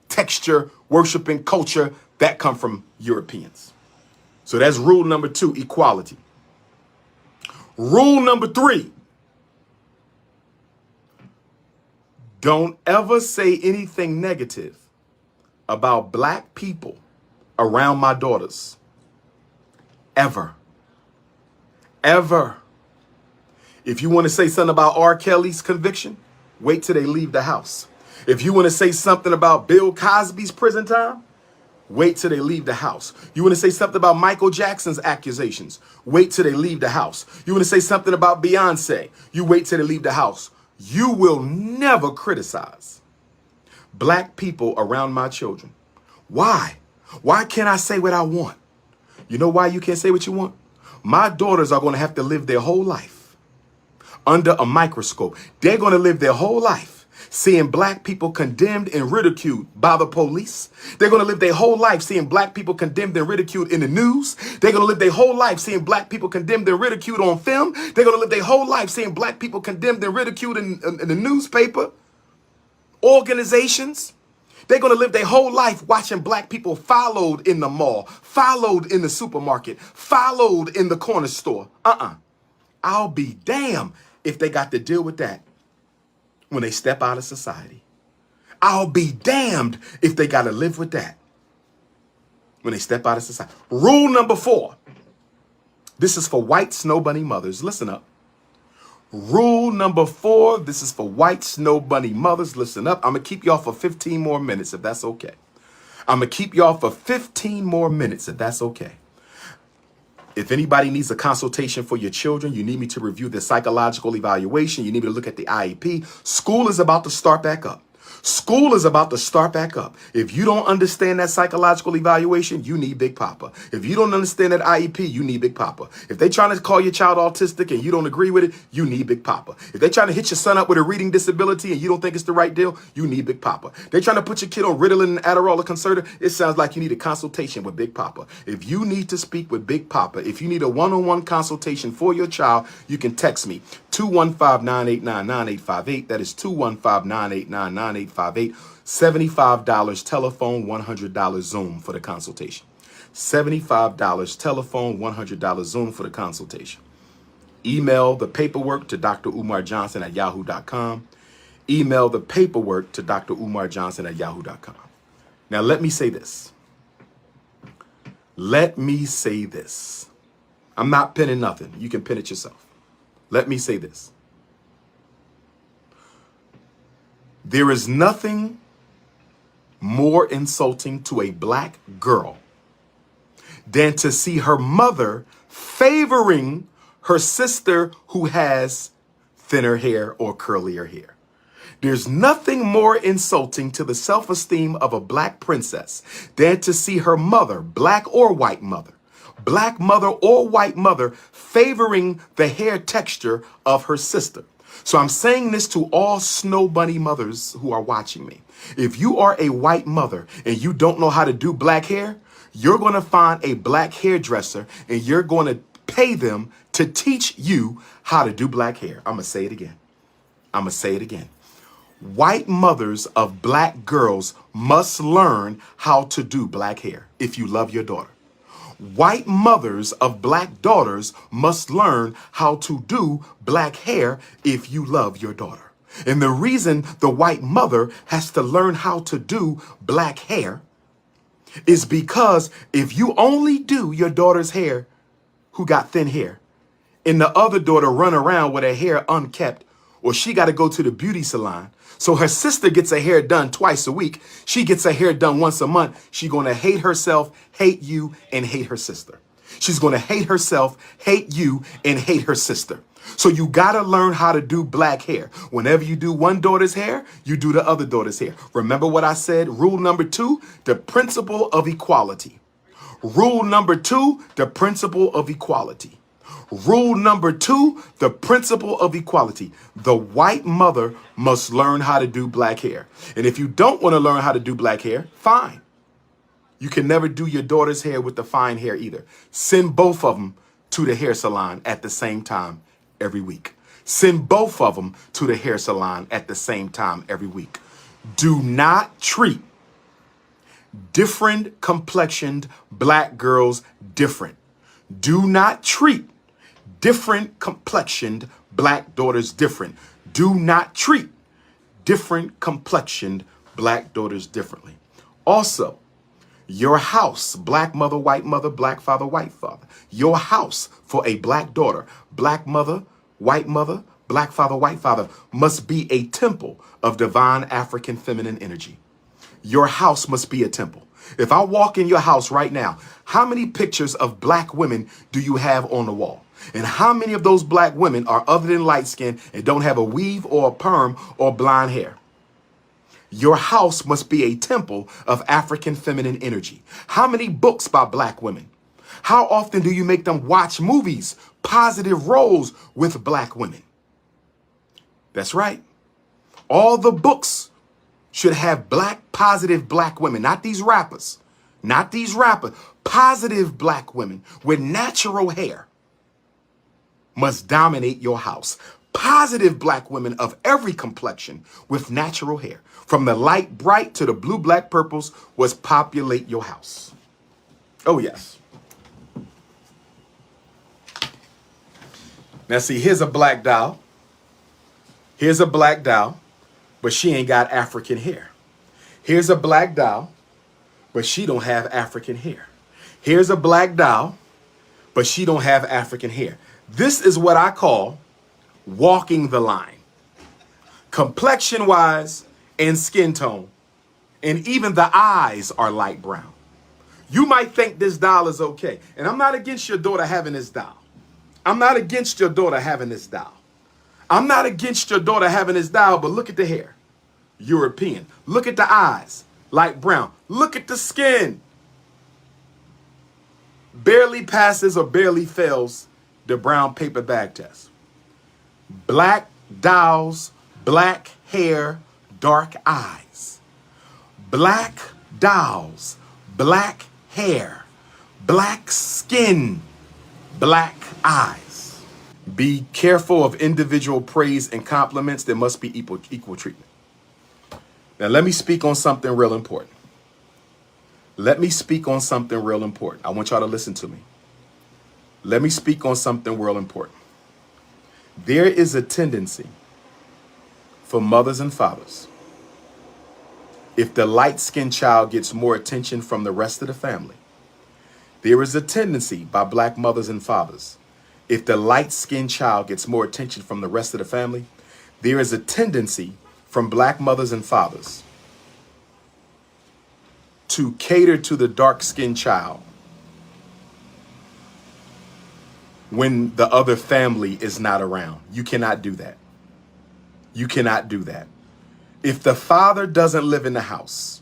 texture worshiping culture that come from Europeans. So that's rule number 2, equality. Rule number 3, don't ever say anything negative about black people around my daughters. Ever. Ever. If you want to say something about R. Kelly's conviction, wait till they leave the house. If you want to say something about Bill Cosby's prison time, wait till they leave the house. You want to say something about Michael Jackson's accusations, wait till they leave the house. You want to say something about Beyonce, you wait till they leave the house. You will never criticize black people around my children. Why? Why can't I say what I want? You know why you can't say what you want? My daughters are going to have to live their whole life under a microscope. They're going to live their whole life seeing black people condemned and ridiculed by the police. They're going to live their whole life seeing black people condemned and ridiculed in the news. They're going to live their whole life seeing black people condemned and ridiculed on film. They're going to live their whole life seeing black people condemned and ridiculed in the newspaper, organizations. They're going to live their whole life watching black people followed in the mall, followed in the supermarket, followed in the corner store. I'll be damned if they got to deal with that when they step out of society. I'll be damned if they got to live with that when they step out of society. Rule number 4. This is for white snow bunny mothers. Listen up. Rule number 4, this is for white snow bunny mothers. Listen up. I'm going to keep y'all for 15 more minutes if that's okay. I'm going to keep y'all for 15 more minutes if that's okay. If anybody needs a consultation for your children, you need me to review the psychological evaluation, you need me to look at the IEP, school is about to start back up. School is about to start back up. If you don't understand that psychological evaluation, you need Big Papa. If you don't understand that IEP, you need Big Papa. If they're trying to call your child autistic and you don't agree with it, you need Big Papa. If they're trying to hit your son up with a reading disability and you don't think it's the right deal, you need Big Papa. They're trying to put your kid on Ritalin and Adderall or Concerta, it sounds like you need a consultation with Big Papa. If you need to speak with Big Papa, if you need a one-on-one consultation for your child, you can text me 215-989-9858. That is 215-989-9858. $75 telephone, $100 Zoom for the consultation. $75 telephone, $100 Zoom for the consultation. Email the paperwork to DrUmarJohnson at yahoo.com. Email the paperwork to DrUmarJohnson at yahoo.com. Now, let me say this. Let me say this. I'm not pinning nothing. You can pin it yourself. Let me say this. There is nothing more insulting to a black girl than to see her mother favoring her sister who has thinner hair or curlier hair. There's nothing more insulting to the self-esteem of a black princess than to see her mother, black or white mother, favoring the hair texture of her sister. So I'm saying this to all snow bunny mothers who are watching me. If you are a white mother and you don't know how to do black hair, you're going to find a black hairdresser and you're going to pay them to teach you how to do black hair. I'm going to say it again. I'm going to say it again. White mothers of black girls must learn how to do black hair if you love your daughter. White mothers of black daughters must learn how to do black hair if you love your daughter. And the reason the white mother has to learn how to do black hair is because if you only do your daughter's hair who got thin hair and the other daughter run around with her hair unkept, or she got to go to the beauty salon, so her sister gets her hair done twice a week, she gets her hair done once a month, she's going to hate herself, hate you, and hate her sister. She's going to hate herself, hate you, and hate her sister. So you got to learn how to do black hair. Whenever you do one daughter's hair, you do the other daughter's hair. Remember what I said? Rule number 2, the principle of equality. Rule number 2, the principle of equality. Rule number 2, the principle of equality. The white mother must learn how to do black hair. And if you don't want to learn how to do black hair, fine. You can never do your daughter's hair with the fine hair either. Send both of them to the hair salon at the same time every week. Send both of them to the hair salon at the same time every week. Do not treat different complexioned black girls different. Do not treat different complexioned black daughters different. Do not treat different complexioned black daughters differently. Also, your house, black mother, white mother, black father, white father. Your house for a black daughter, black mother, black father, white father, must be a temple of divine African feminine energy. Your house must be a temple. If I walk in your house right now, how many pictures of black women do you have on the wall? And how many of those black women are other than light skin and don't have a weave or a perm or blonde hair? Your house must be a temple of African feminine energy. How many books by black women? How often do you make them watch movies, positive roles with black women? That's right. All the books should have positive black women, not these rappers, positive black women with natural hair must dominate your house. Positive black women of every complexion with natural hair, from the light bright to the blue, black, purples, must populate your house. Oh, yes. Now, see, here's a black doll. Here's a black doll, but she ain't got African hair. Here's a black doll, but she don't have African hair. Here's a black doll, but she don't have African hair. This is what I call walking the line. Complexion-wise and skin tone, and even the eyes are light brown. You might think this doll is okay, and I'm not against your daughter having this doll. I'm not against your daughter having this doll. I'm not against your daughter having this doll, but look at the hair. European. Look at the eyes, light brown. Look at the skin. Barely passes or barely fails the brown paper bag test. Black dolls, black hair, dark eyes. Black dolls, black hair, black skin, black eyes. Be careful of individual praise and compliments. There must be equal treatment. Now, let me speak on something real important. Let me speak on something real important. I want y'all to listen to me. Let me speak on something real important. There is a tendency for mothers and fathers, if the light-skinned child gets more attention from the rest of the family, there is a tendency by black mothers and fathers, if the light-skinned child gets more attention from the rest of the family, there is a tendency from black mothers and fathers to cater to the dark-skinned child when the other family is not around. You cannot do that. You cannot do that. If the father doesn't live in the house,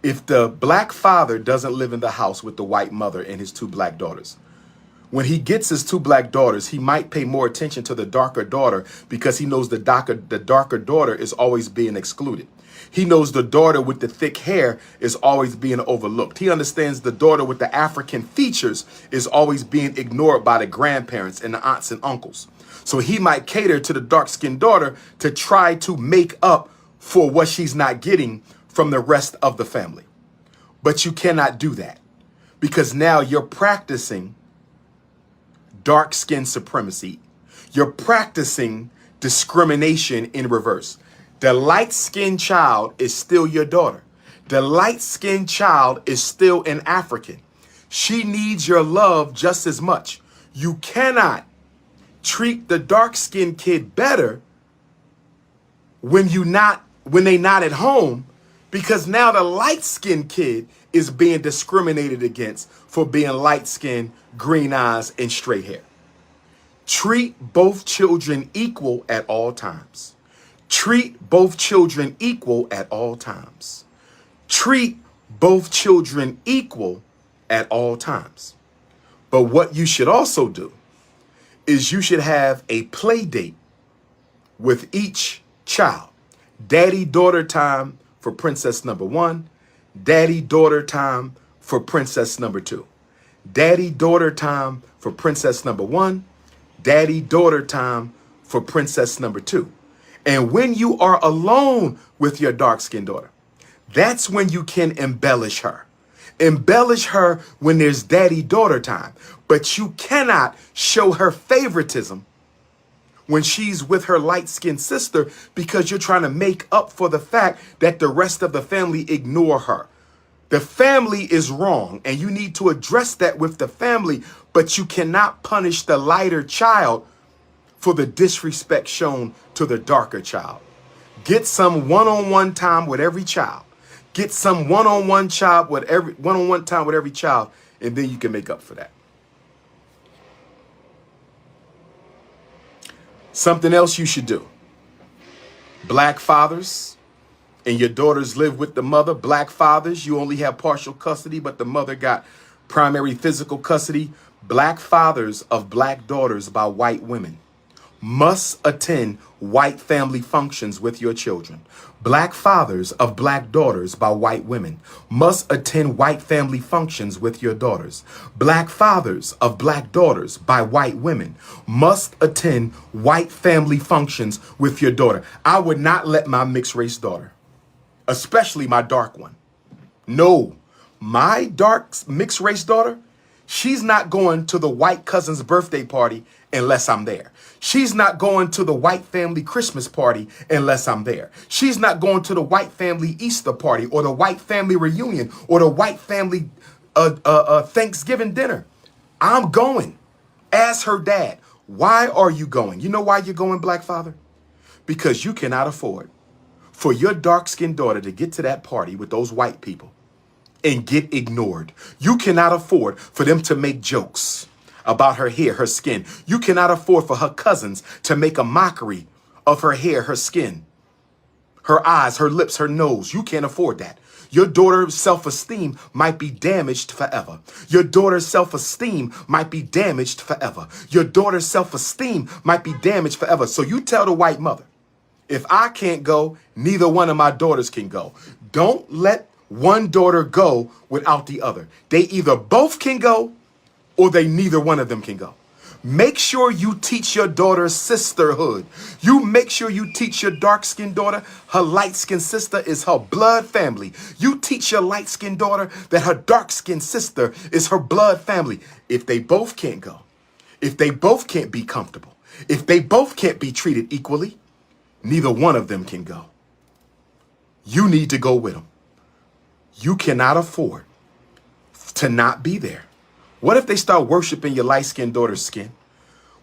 if the black father doesn't live in the house with the white mother and his 2 black daughters, When he gets his two black daughters, he might pay more attention to the darker daughter because he knows the darker daughter is always being excluded. He knows the daughter with the thick hair is always being overlooked. He understands the daughter with the African features is always being ignored by the grandparents and the aunts and uncles. So he might cater to the dark-skinned daughter to try to make up for what she's not getting from the rest of the family. But you cannot do that because now you're practicing dark skin supremacy. You're practicing discrimination in reverse. The light-skinned child is still your daughter. The light-skinned child is still an African. She needs your love just as much. You cannot treat the dark-skinned kid better when they not at home, because now the light-skinned kid is being discriminated against for being light-skinned, green eyes, and straight hair. Treat both children equal at all times. Treat both children equal at all times. Treat both children equal at all times. But what you should also do is you should have a play date with each child. Daddy-daughter time for princess number 1. Daddy-daughter time for princess number 2. Daddy-daughter time for princess number 1. Daddy-daughter time for princess number 2. And when you are alone with your dark-skinned daughter, that's when you can embellish her. Embellish her when there's daddy-daughter time. But you cannot show her favoritism when she's with her light-skinned sister because you're trying to make up for the fact that the rest of the family ignore her. The family is wrong, and you need to address that with the family, but you cannot punish the lighter child for the disrespect shown to the darker child. Get some one-on-one time with every child. Get some one-on-one time with every child, and then you can make up for that. Something else you should do. Black fathers and your daughters live with the mother. Black fathers, you only have partial custody, but the mother got primary physical custody. Black fathers of black daughters by white women must attend white family functions with your children. Black fathers of black daughters by white women must attend white family functions with your daughters. Black fathers of black daughters by white women must attend white family functions with your daughter. I would not let my mixed race daughter, especially my dark one. No, my dark mixed race daughter, she's not going to the white cousin's birthday party unless I'm there. She's not going to the white family Christmas party unless I'm there. She's not going to the white family Easter party or the white family reunion or the white family Thanksgiving dinner. I'm going as her dad. Why are you going? You know why you're going, black father? Because you cannot afford for your dark-skinned daughter to get to that party with those white people and get ignored. You cannot afford for them to make jokes about her hair, her skin. You cannot afford for her cousins to make a mockery of her hair, her skin, her eyes, her lips, her nose. You can't afford that. Your daughter's self-esteem might be damaged forever. Your daughter's self-esteem might be damaged forever. Your daughter's self-esteem might be damaged forever. So you tell the white mother, if I can't go, neither one of my daughters can go. Don't let one daughter go without the other. They either both can go or neither one of them can go. Make sure you teach your daughter sisterhood. You make sure you teach your dark-skinned daughter her light-skinned sister is her blood family. You teach your light-skinned daughter that her dark-skinned sister is her blood family. If they both can't go, if they both can't be comfortable, if they both can't be treated equally, neither one of them can go. You need to go with them. You cannot afford to not be there. What if they start worshiping your light-skinned daughter's skin?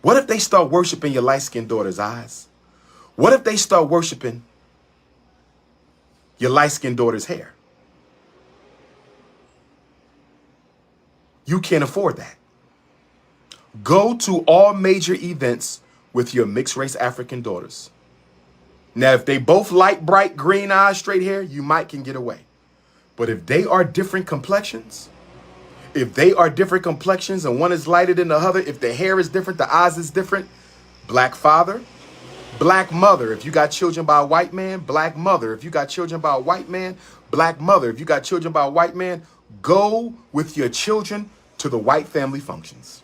What if they start worshiping your light-skinned daughter's eyes? What if they start worshiping your light-skinned daughter's hair? You can't afford that. Go to all major events with your mixed-race African daughters. Now, if they both light, bright, green eyes, straight hair, you might can get away. But if they are different complexions, If they are different complexions and one is lighter than the other, if the hair is different, the eyes is different, black father, black mother. If you got children by a white man, black mother. If you got children by a white man, black mother. If you got children by a white man, go with your children to the white family functions.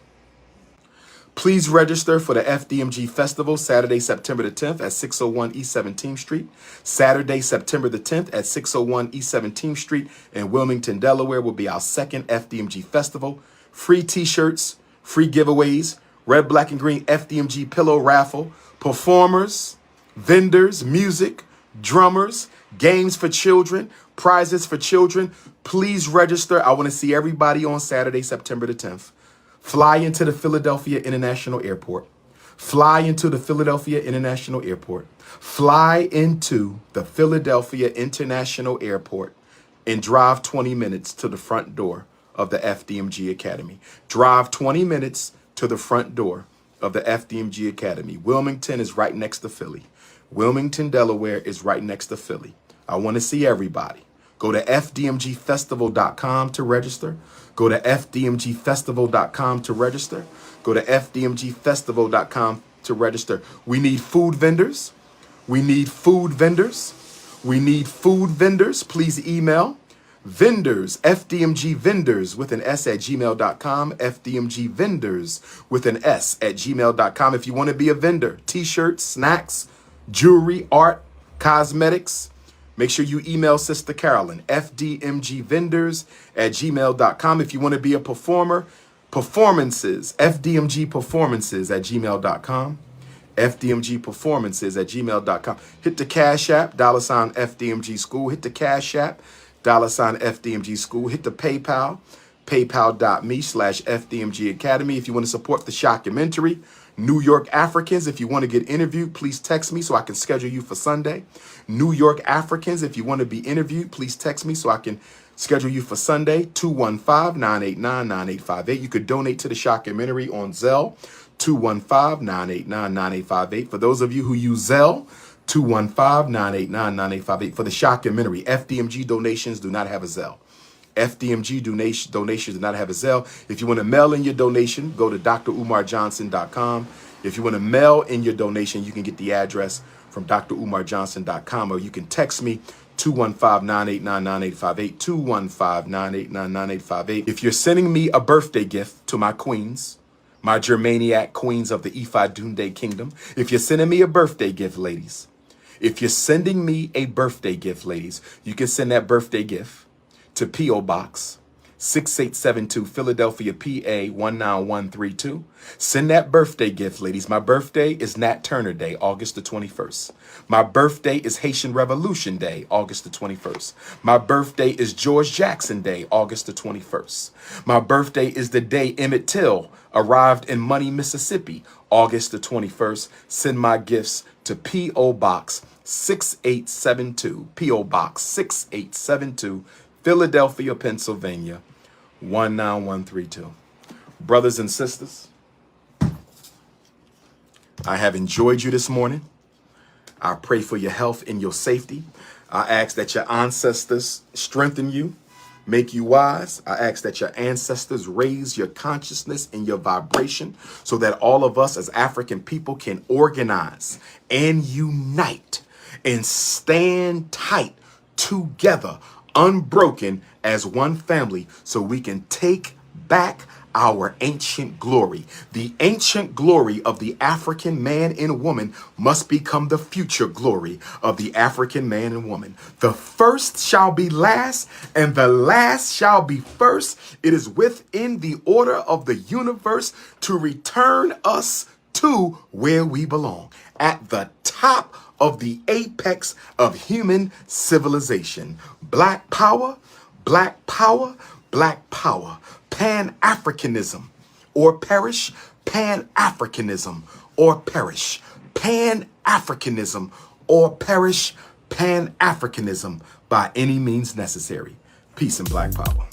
Please register for the FDMG Festival Saturday, September the 10th at 601 East 17th Street. Saturday, September the 10th at 601 East 17th Street in Wilmington, Delaware will be our second FDMG Festival. Free t-shirts, free giveaways, red, black, and green FDMG pillow raffle, performers, vendors, music, drummers, games for children, prizes for children. Please register. I want to see everybody on Saturday, September the 10th. Fly into the Philadelphia International Airport. Fly into the Philadelphia International Airport. Fly into the Philadelphia International Airport and drive 20 minutes to the front door of the FDMG Academy. Drive 20 minutes to the front door of the FDMG Academy. Wilmington is right next to Philly. Wilmington, Delaware is right next to Philly. I want to see everybody. Go to fdmgfestival.com to register. Go to fdmgfestival.com to register. Go to fdmgfestival.com to register. We need food vendors. We need food vendors. We need food vendors. Please email vendors, FDMG vendors with an S at gmail.com, FDMG vendors with an S at gmail.com. If you want to be a vendor, t-shirts, snacks, jewelry, art, cosmetics, make sure you email Sister Carolyn, fdmgvendors at gmail.com. If you want to be a performer, performances, fdmgperformances at gmail.com. fdmgperformances at gmail.com. Hit the Cash App, $ FDMG School. Hit the Cash App, $ FDMG School. Hit the PayPal, paypal.me/FDMG Academy. If you want to support the shockumentary, New York Africans, if you want to get interviewed, please text me so I can schedule you for Sunday. New York Africans, if you want to be interviewed, please text me so I can schedule you for Sunday, 215-989-9858. You could donate to the shockumentary on Zelle, 215-989-9858. For those of you who use Zelle, 215-989-9858. For the shockumentary, FDMG donations do not have a Zelle. FDMG donations do not have a Zelle. If you want to mail in your donation, go to DrUmarJohnson.com. If you want to mail in your donation, you can get the address from DrUmarJohnson.com, or you can text me 215-989-9858, 215-989-9858. If you're sending me a birthday gift to my queens, my Germaniac queens of the Ifatunde kingdom, if you're sending me a birthday gift, ladies, if you're sending me a birthday gift, ladies, you can send that birthday gift to P.O. Box 6872, Philadelphia, PA 19132. Send that birthday gift, ladies. My birthday is Nat Turner Day, August the 21st. My birthday is Haitian Revolution Day, August the 21st. My birthday is George Jackson Day, August the 21st. My birthday is the day Emmett Till arrived in Money, Mississippi, August the 21st. Send my gifts to P.O. Box 6872, P.O. Box 6872, Philadelphia, Pennsylvania, 19132. Brothers and sisters, I have enjoyed you this morning. I pray for your health and your safety. I ask that your ancestors strengthen you, make you wise. I ask that your ancestors raise your consciousness and your vibration so that all of us as African people can organize and unite and stand tight together, unbroken as one family, so we can take back our ancient glory. The ancient glory of the African man and woman must become the future glory of the African man and woman. The first shall be last, and the last shall be first. It is within the order of the universe to return us to where we belong, at the top of the apex of human civilization. Black power, black power, black power. Pan-Africanism or perish. Pan-Africanism or perish. Pan-Africanism or perish. Pan-Africanism by any means necessary. Peace and black power.